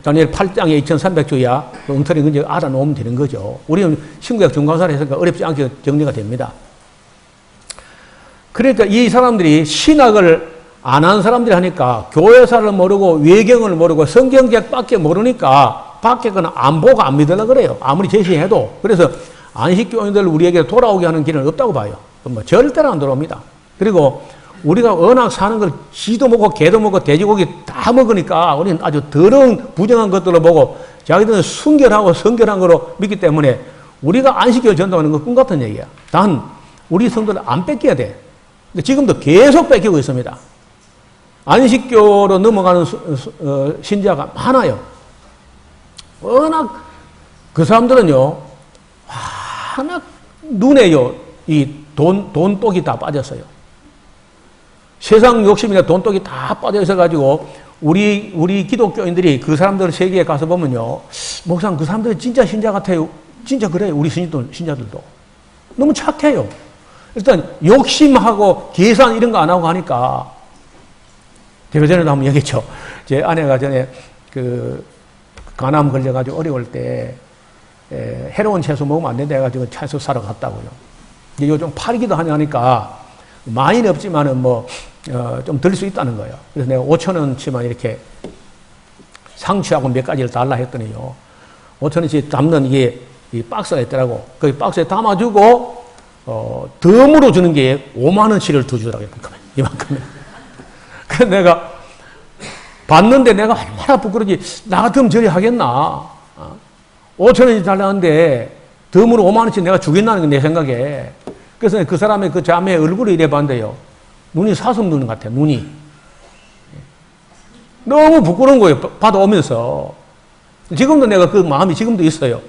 다니엘 8장에 2300주야 엉터리 건지 알아놓으면 되는 거죠. 우리는 신구약 중간사를 해서 어렵지 않게 정리가 됩니다. 그러니까 이 사람들이 신학을 안 한 사람들이 하니까 교회사를 모르고 외경을 모르고 성경책밖에 모르니까 밖에 거는 안 보고 안 믿으려고 그래요. 아무리 제시해도. 그래서 안식교인들 우리에게 돌아오게 하는 길은 없다고 봐요. 절대로 안 돌아옵니다. 그리고 우리가 워낙 사는 걸 쥐도 먹고 개도 먹고 돼지고기 다 먹으니까 우리는 아주 더러운 부정한 것들로 보고 자기들은 순결하고 성결한 거로 믿기 때문에 우리가 안식교 전도하는 건 꿈 같은 얘기야. 단 우리 성도를 안 뺏겨야 돼. 근데 지금도 계속 뺏기고 있습니다. 안식교로 넘어가는 신자가 많아요. 워낙 그 사람들은요, 하나 눈에요, 이 돈독이 다 빠졌어요. 세상 욕심이나 돈독이 다 빠져 있어가지고 우리 기독교인들이 그 사람들 세계에 가서 보면요, 목사님 그 사람들이 진짜 신자 같아요. 진짜 그래요. 우리 신자들도. 너무 착해요. 일단 욕심하고 계산 이런 거 안 하고 하니까. 제가 전에도 한번 얘기했죠. 제 아내가 전에 간암 걸려가지고 어려울 때 해로운 채소 먹으면 안 된다 해가지고 채소 사러 갔다고요. 이제 요즘 팔기도 하니까 많이는 없지만은 좀 들 수 있다는 거예요. 그래서 내가 5,000원치만 이렇게 상추하고 몇 가지를 달라 했더니요. 5,000원치 담는 이게 이 박스가 있더라고. 그 박스에 담아주고, 덤으로 주는 게 5만원치를 더 주더라고요. 이만큼에. 그래서 내가 봤는데 내가 얼마나 부끄러운지, 나 같으면 저리 하겠나. 5,000원치 달라는데, 덤으로 5만원치 내가 주겠다는 게 내 생각에. 그래서 그 사람의 그 자매의 얼굴을 이래 봤는데요. 눈이 사슴 눈 같아, 눈이. 너무 부끄러운 거예요. 받아오면서. 지금도 내가 그 마음이 지금도 있어요.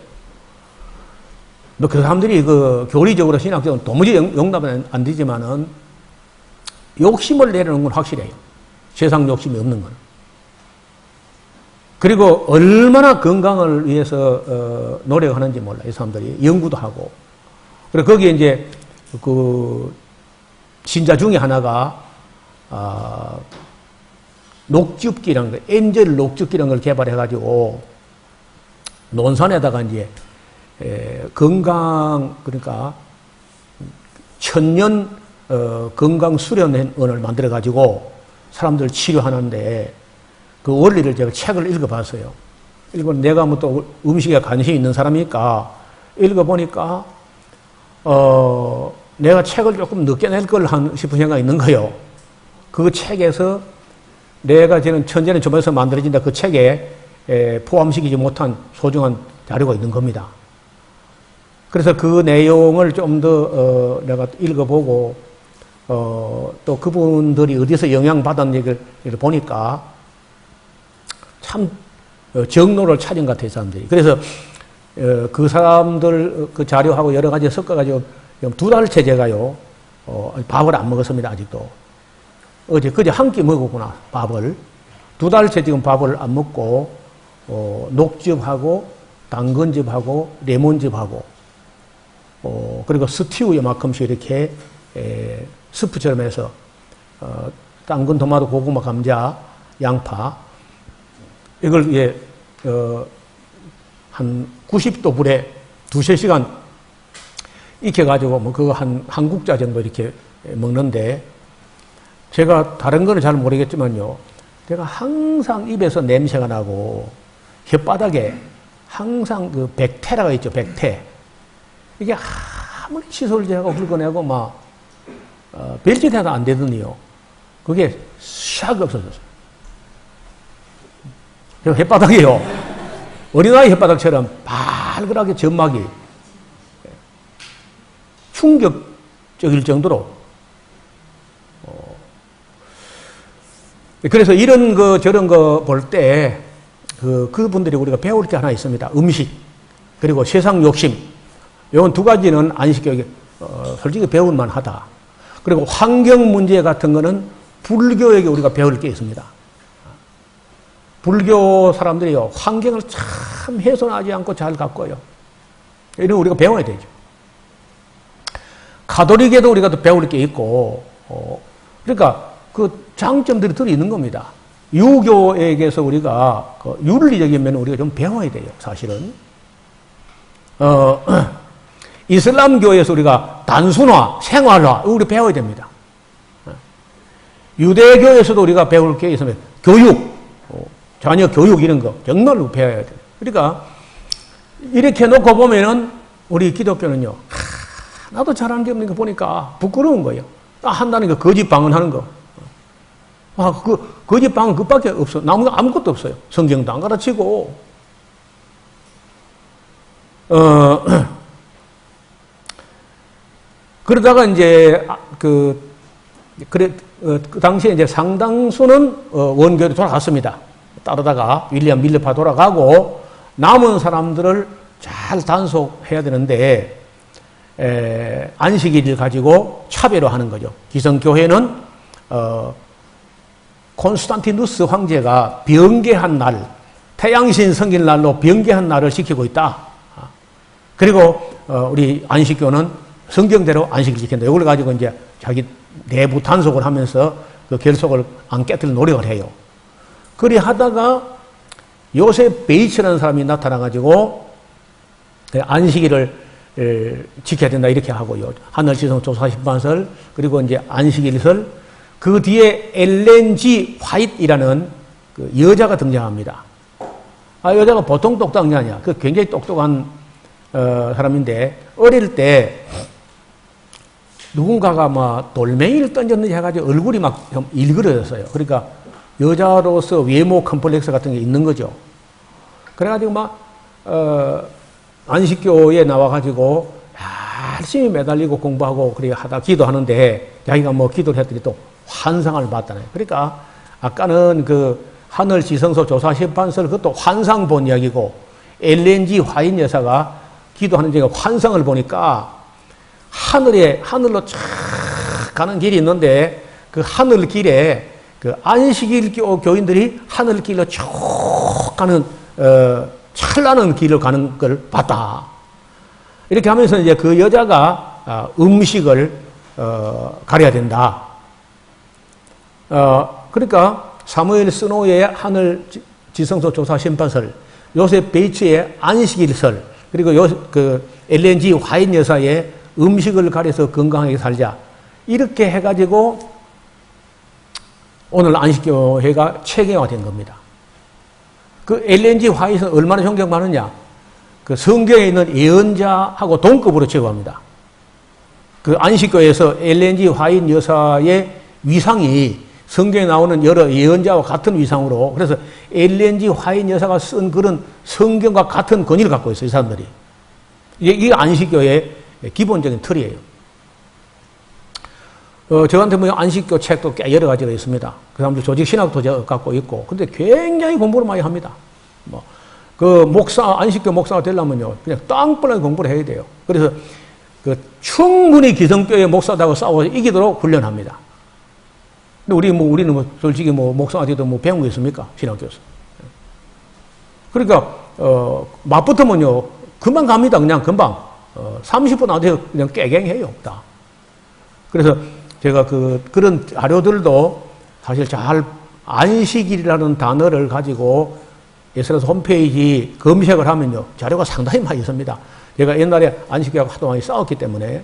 그 사람들이 교리적으로 신학적으로 도무지 용납은 안 되지만은 욕심을 내려놓은 건 확실해요. 세상 욕심이 없는 건. 그리고 얼마나 건강을 위해서 노력하는지 몰라요. 이 사람들이 연구도 하고. 그리고 거기에 이제 신자 중에 하나가 녹즙기라는 거, 엔젤 녹즙기라는 걸 개발해가지고 논산에다가 이제 그러니까 천년 건강 수련원을 만들어가지고 사람들 치료하는데 그 원리를 제가 책을 읽어봤어요. 내가 또 음식에 관심이 있는 사람이니까 읽어보니까 내가 책을 조금 늦게 낼 걸 싶은 생각이 있는 거예요. 그 책에서 내가 저는 천재는 조만에서 만들어진다 그 책에 포함시키지 못한 소중한 자료가 있는 겁니다. 그래서 그 내용을 좀 더 내가 읽어보고 또 그분들이 어디서 영향받았는지를 보니까 참 정로를 찾은 것 같아요, 사람들이. 그래서 그 사람들 그 자료하고 여러 가지 섞어가지고 2달째 제가요 밥을 안 먹었습니다, 아직도. 그제 한 끼 먹었구나, 밥을. 2달째 지금 밥을 안 먹고 녹즙하고 당근즙하고 레몬즙하고 그리고 스튜 요만큼씩 이렇게 스프처럼 해서 당근, 토마토, 고구마, 감자, 양파 이걸 한 90도 불에 2~3시간 익혀가지고 그거 한 국자 정도 이렇게 먹는데 제가 다른 거는 잘 모르겠지만요. 제가 항상 입에서 냄새가 나고 혓바닥에 항상 그 백태라가 있죠. 백태. 이게 아무리 칫솔 제하고 긁어내고 별짓 해도 안 되더니요. 그게 샥 없어졌어요. 혓바닥이요. 어린아이 혓바닥처럼 발그랗게 점막이 충격적일 정도로 그래서 이런 저런 거 볼 때 그분들이 우리가 배울 게 하나 있습니다. 음식 그리고 세상 욕심 이건 2가지는 안식교육에 솔직히 배울 만하다. 그리고 환경 문제 같은 거는 불교에게 우리가 배울 게 있습니다. 불교 사람들이요 환경을 참 훼손하지 않고 잘 가꿔요. 이런 우리가 배워야 되죠. 가톨릭에도 우리가 또 배울 게 있고 그러니까 그 장점들이 들어 있는 겁니다. 유교에게서 우리가 윤리적인 면을 우리가 좀 배워야 돼요. 사실은 이슬람교에서 우리가 단순화, 생활화 우리 배워야 됩니다. 유대교에서도 우리가 배울 게 있으면 교육, 자녀 교육 이런 거 정말로 배워야 돼요. 그러니까 이렇게 놓고 보면은 우리 기독교는요. 나도 잘하는 게 없는 거 보니까 부끄러운 거예요. 한다는 거 거짓 방언하는 거. 거짓 방언 그밖에 없어. 남은 아무것도 없어요. 성경도 안 가르치고. 그러다가 이제 그 당시에 이제 상당수는 원교로 돌아갔습니다. 따르다가 윌리엄 밀레파 돌아가고 남은 사람들을 잘 단속해야 되는데 안식일을 가지고 차별화하는 거죠. 기성교회는 콘스탄티누스 황제가 병개한 날, 태양신 성길 날로 병개한 날을 지키고 있다. 그리고 우리 안식교는 성경대로 안식을 지킨다. 이걸 가지고 이제 자기 내부 단속을 하면서 그 결속을 안 깨뜨릴 노력을 해요. 그리 하다가 요셉 베이츠라는 사람이 나타나가지고 안식일을 지켜야 된다 이렇게 하고요. 하늘지성 조사심판설 그리고 이제 안식일설 그 뒤에 엘렌지 화이트이라는 그 여자가 등장합니다. 여자가 보통 똑똑한 게 아니야. 그 굉장히 똑똑한 사람인데 어릴 때 누군가가 막 돌멩이를 던졌는지 해가지고 얼굴이 막 좀 일그러졌어요. 그러니까 여자로서 외모 컴플렉스 같은 게 있는 거죠. 그래가지고 막 안식교에 나와가지고 열심히 매달리고 공부하고 그래 하다 기도하는데 자기가 뭐 기도를 했더니 또 환상을 봤다네. 그러니까 아까는 그 하늘 지성소 조사 심판설 그것도 환상 본 이야기고 엘렌지 화인 여사가 기도하는 중에 환상을 보니까 하늘로 쫙 가는 길이 있는데 그 하늘 길에 그 안식일 교인들이 하늘 길로 쭉 가는 찬란한 길을 가는 걸 봤다. 이렇게 하면서 이제 그 여자가 음식을 가려야 된다. 그러니까 사무엘 스노우의 하늘 지성소 조사 심판설, 요셉 베이츠의 안식일설, 그리고 그 엘렌지 화인 여사의 음식을 가려서 건강하게 살자. 이렇게 해가지고 오늘 안식교회가 체계화된 겁니다. 그 엘렌지 화이트는 얼마나 존경받느냐? 그 성경에 있는 예언자하고 동급으로 취급합니다. 그 안식교에서 엘렌지 화이트 여사의 위상이 성경에 나오는 여러 예언자와 같은 위상으로 그래서 엘렌지 화이트 여사가 쓴 글은 성경과 같은 권위를 갖고 있어요. 이 사람들이. 이게 안식교의 기본적인 틀이에요. 저한테 뭐 안식교 책도 꽤 여러 가지가 있습니다. 그 사람들 조직신학도 갖고 있고, 근데 굉장히 공부를 많이 합니다. 안식교 목사가 되려면요, 그냥 땅벌나게 공부를 해야 돼요. 그래서 충분히 기성교의 목사들하고 싸워서 이기도록 훈련합니다. 근데 우리는 솔직히 목사가 돼도 배운 거 있습니까? 신학교에서. 그러니까, 맞붙으면요, 금방 갑니다. 그냥 금방. 30분 안 돼서 그냥 깨갱해요. 다. 그래서 제가 그런 자료들도 사실 잘 안식일이라는 단어를 가지고 예스라스 홈페이지 검색을 하면요. 자료가 상당히 많이 있습니다. 제가 옛날에 안식교하고 하도 많이 싸웠기 때문에.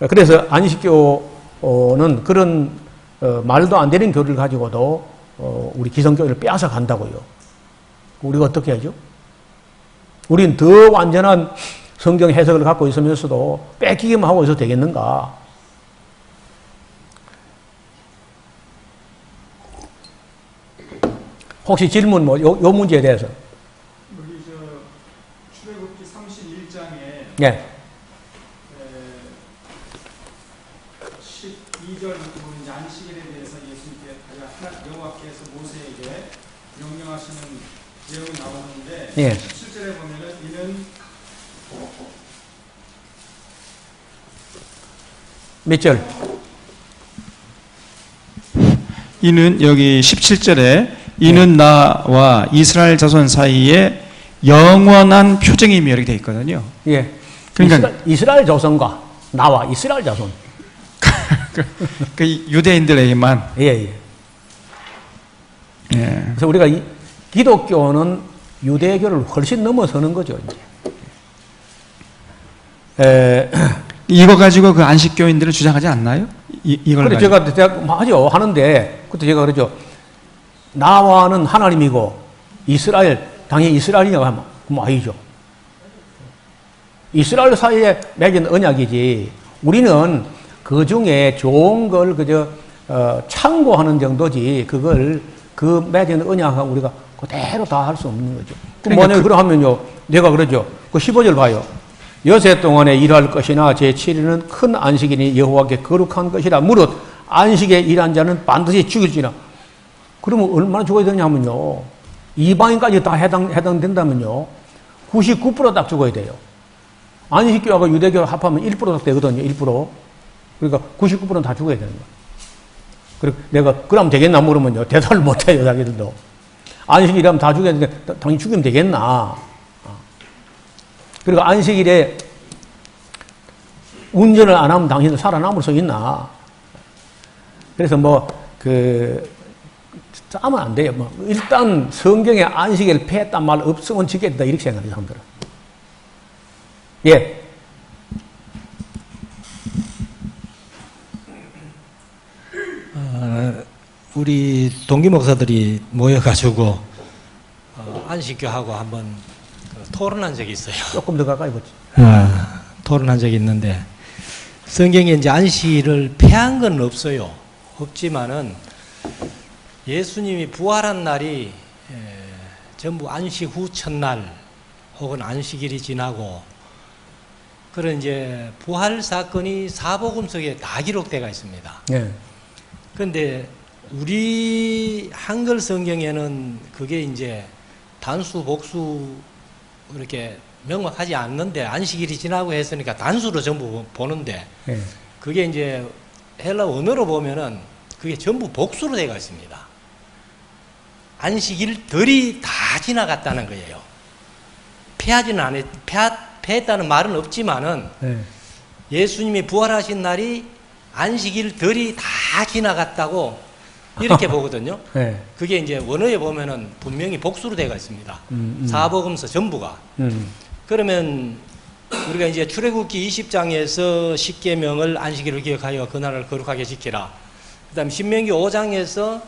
그래서 안식교는 그런 말도 안 되는 교리를 가지고도 우리 기성교회를 빼앗아 간다고요. 우리가 어떻게 하죠? 우린 더 완전한 성경 해석을 갖고 있으면서도 뺏기기만 하고 있어도 되겠는가? 혹시 질문 요 문제에 대해서? 여기 출애굽기 31장에 네. 12절 부분 안식일에 대해서 예수님께 여호와께서 모세에게 명령하시는 내용이 나오는데 네. 17절에 보면은 이는 몇 절? 이는 여기 17절에 이는 나와 이스라엘 자손 사이에 영원한 표징이며 이렇게 되어 있거든요. 예. 그러니까 이스라엘 자손과 나와 이스라엘 자손. 그 유대인들에게만. 예. 예. 그래서 우리가 기독교는 유대교를 훨씬 넘어서는 거죠. 이제. 이거 가지고 그 안식교인들을 주장하지 않나요? 이걸 그래 제가 하죠 하는데 그때 제가 그러죠. 나와는 하나님이고 이스라엘 당연히 이스라엘이라고 하면 아니죠. 이스라엘 사이에 맺은 언약이지. 우리는 그 중에 좋은 걸 그저 참고하는 정도지. 그걸 그 맺은 언약하고 우리가 그대로 다 할 수 없는 거죠. 그러니까 만약에 그러하면요, 내가 그러죠. 그 15절 봐요. 여세 동안에 일할 것이나 제7일은 큰 안식이니 여호와께 거룩한 것이라 무릇 안식에 일한 자는 반드시 죽일지나. 그러면 얼마나 죽어야 되냐면요. 이방인까지 다 해당된다면요. 99%딱 죽어야 돼요. 안식교하고 유대교 합하면 1%딱 되거든요. 1%. 그러니까 99%는 다 죽어야 되는 거예요. 그리고 내가 그럼 되겠나 물으면요. 대답을 못 해요. 자기들도. 안식이라면 다 죽여야 되는데 당연히 죽이면 되겠나. 그리고 안식일에 운전을 안 하면 당신은 살아남을 수 있나? 그래서 짜면 안 돼요. 일단 성경에 안식일 폐했단 말 없으면 지겠다. 이렇게 생각해요, 사람들은. 예. 우리 동기 목사들이 모여가지고 안식교하고 한번 토론한 적이 있어요. 조금 더 가까이 보지. 토론한 적이 있는데 성경에 이제 안식일을 폐한 건 없어요. 없지만은 예수님이 부활한 날이 전부 안식 후 첫날 혹은 안식일이 지나고 그런 이제 부활 사건이 사복음서에 다 기록되어 있습니다. 예. 그런데 우리 한글 성경에는 그게 이제 단수 복수 이렇게 명확하지 않는데 안식일이 지나고 했으니까 단수로 전부 보는데 예. 그게 이제 헬라 원어로 보면은 그게 전부 복수로 되어 있습니다. 안식일들이 다 지나갔다는 거예요. 폐했다는 말은 없지만은 예. 예수님이 부활하신 날이 안식일들이 다 지나갔다고 이렇게 보거든요. 예. 그게 이제 원어에 보면은 분명히 복수로 되어 있습니다. 사복음서 전부가. 그러면 우리가 이제 출애굽기 20장에서 10계명을 안식일을 기억하여 그날을 거룩하게 지키라. 그다음 신명기 5장에서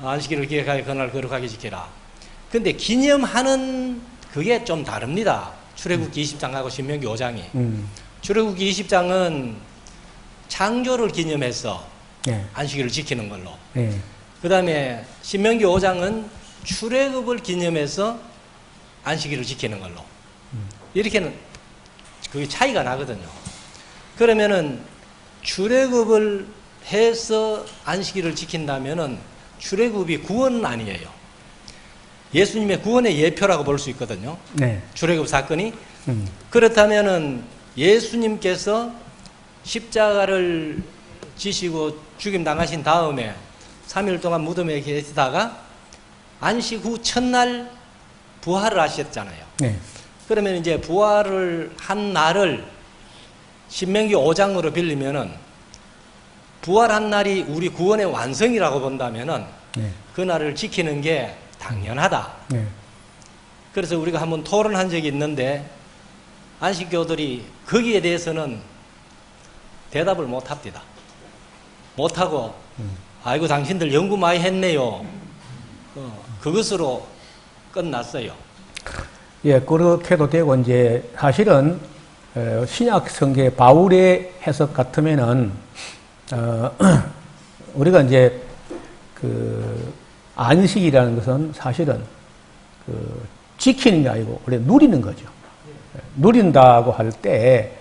안식일을 기억하여 그날을 거룩하게 지키라. 근데 기념하는 그게 좀 다릅니다. 출애굽기 20장하고 신명기 5장이. 출애굽기 20장은 창조를 기념해서 예. 안식일을 지키는 걸로. 예. 그 다음에 신명기 5장은 출애굽을 기념해서 안식일을 지키는 걸로. 이렇게는 그게 차이가 나거든요. 그러면은 출애굽을 해서 안식일을 지킨다면은 출애굽이 구원은 아니에요. 예수님의 구원의 예표라고 볼 수 있거든요. 네. 출애굽 사건이. 그렇다면은 예수님께서 십자가를 지시고 죽임 당하신 다음에 3일 동안 무덤에 계시다가 안식 후 첫날 부활을 하셨잖아요. 네. 그러면 이제 부활을 한 날을 신명기 5장으로 빌리면은 부활한 날이 우리 구원의 완성이라고 본다면은 네. 그 날을 지키는 게 당연하다. 네. 그래서 우리가 한번 토론한 적이 있는데 안식교들이 거기에 대해서는 대답을 못 합니다. 못하고 아이고 당신들 연구 많이 했네요. 그것으로 끝났어요. 예, 그렇게도 되고 이제 사실은 신약 성경의 바울의 해석 같으면은 우리가 이제 그 안식이라는 것은 사실은 그 지키는 게 아니고 원래 누리는 거죠. 누린다고 할 때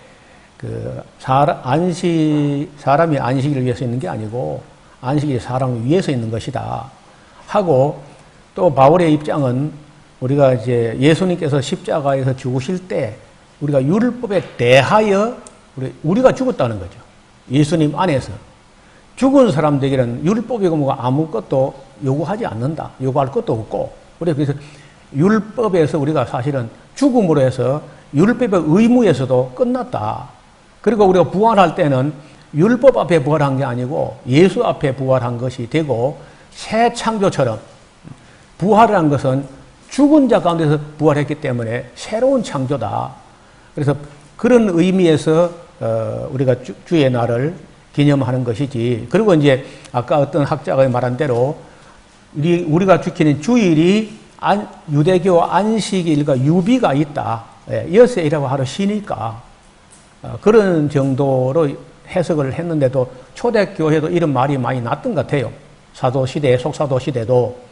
그 사람이 안식일을 위해서 있는 게 아니고 안식일이 사람을 위해서 있는 것이다 하고, 또 바울의 입장은 우리가 이제 예수님께서 십자가에서 죽으실 때 우리가 율법에 대하여 우리가 죽었다는 거죠. 예수님 안에서 죽은 사람들에게는 율법이고 뭐가 아무것도 요구하지 않는다. 요구할 것도 없고, 우리 그래서 율법에서 우리가 사실은 죽음으로 해서 율법의 의무에서도 끝났다. 그리고 우리가 부활할 때는 율법 앞에 부활한 게 아니고 예수 앞에 부활한 것이 되고, 새 창조처럼 부활을 한 것은 죽은 자 가운데서 부활했기 때문에 새로운 창조다. 그래서 그런 의미에서 우리가 주의 날을 기념하는 것이지. 그리고 이제 아까 어떤 학자가 말한 대로 우리가 지키는 주일이 유대교 안식일과 유비가 있다. 여세이라고 하루 쉬니까 그런 정도로 해석을 했는데도 초대교회도 이런 말이 많이 났던 것 같아요. 사도시대, 속사도시대도.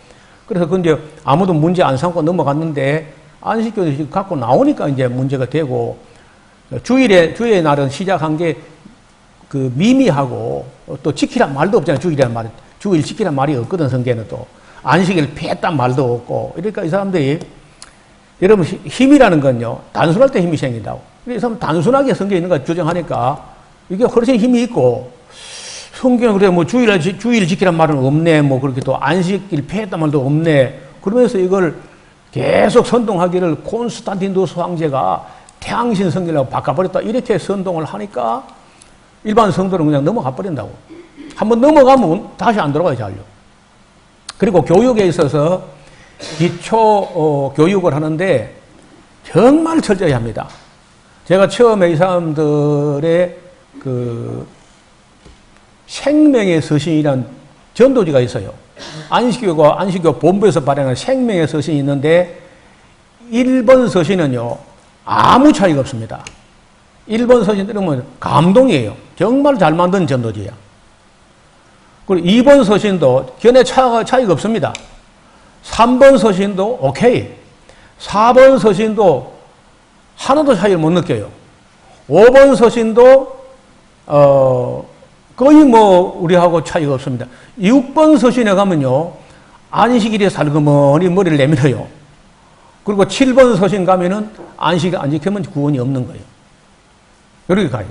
그래서 근데 아무도 문제 안 삼고 넘어갔는데 안식교도 갖고 나오니까 이제 문제가 되고, 주의 날은 시작한 게 그 미미하고 또 지키란 말도 없잖아요. 주일 지키란 말이 없거든. 성경에는 또 안식일 폐했단 말도 없고. 그러니까 이 사람들이, 여러분 힘이라는 건요 단순할 때 힘이 생긴다고. 이 사람 단순하게 성경에 있는 거 주장하니까 이게 훨씬 힘이 있고, 성경에 그래 뭐 주일 지키란 말은 없네, 뭐 그렇게 또 안식일 폐했단 말도 없네. 그러면서 이걸 계속 선동하기를 콘스탄티누스 황제가 태양신 성경이라고 바꿔버렸다. 이렇게 선동을 하니까 일반 성도는 그냥 넘어가 버린다고. 한번 넘어가면 다시 안 들어가요, 잘요. 그리고 교육에 있어서 기초 교육을 하는데 정말 철저히 합니다. 제가 처음에 이 사람들의 그 생명의 서신이란 전도지가 있어요. 안식교가 안식교 본부에서 발행한 생명의 서신이 있는데 1번 서신은요 아무 차이가 없습니다. 1번 서신 들으면 감동이에요. 정말 잘 만든 전도지야. 그리고 2번 서신도 견해 차이가 없습니다. 3번 서신도 오케이. 4번 서신도 하나도 차이를 못 느껴요. 5번 서신도 거의 뭐 우리하고 차이가 없습니다. 6번 서신에 가면요 안식일에 살그머니 머리를 내밀어요. 그리고 7번 서신 가면은 안식일 안 지키면 구원이 없는 거예요. 이렇게 가요.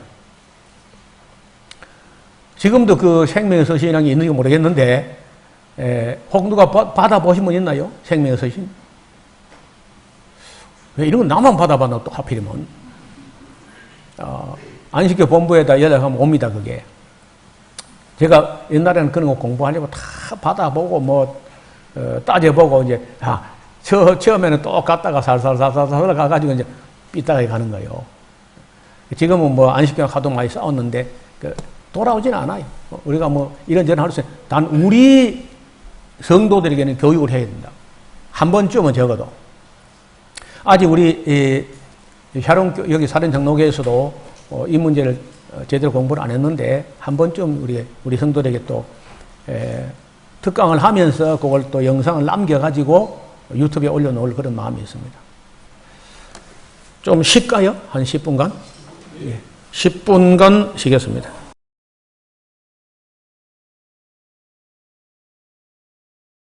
지금도 그 생명의 서신이라는 게 있는지 모르겠는데 혹 누가 받아보신 분 있나요? 생명의 서신? 왜 이런 건 나만 받아봤나 또 하필이면. 안식교 본부에다 연락하면 옵니다, 그게. 제가 옛날에는 그런 거 공부하려고 다 받아보고 뭐 따져보고 이제 처음에는 또 갔다가 살살살살 가가지고 이제 삐딱하게 가는 거예요. 지금은 뭐 안식교랑 하도 많이 싸웠는데 돌아오지는 않아요. 우리가 뭐 이런저런 할 수 있어요. 단 우리 성도들에게는 교육을 해야 된다. 한 번쯤은 적어도. 아직 우리 샤론 여기 사련 장로교에서도 이 문제를 제대로 공부를 안 했는데 한 번쯤 우리 성도들에게 또 특강을 하면서 그걸 또 영상을 남겨가지고 유튜브에 올려놓을 그런 마음이 있습니다. 좀 쉴까요? 한 10분간? 예. 10분간 쉬겠습니다.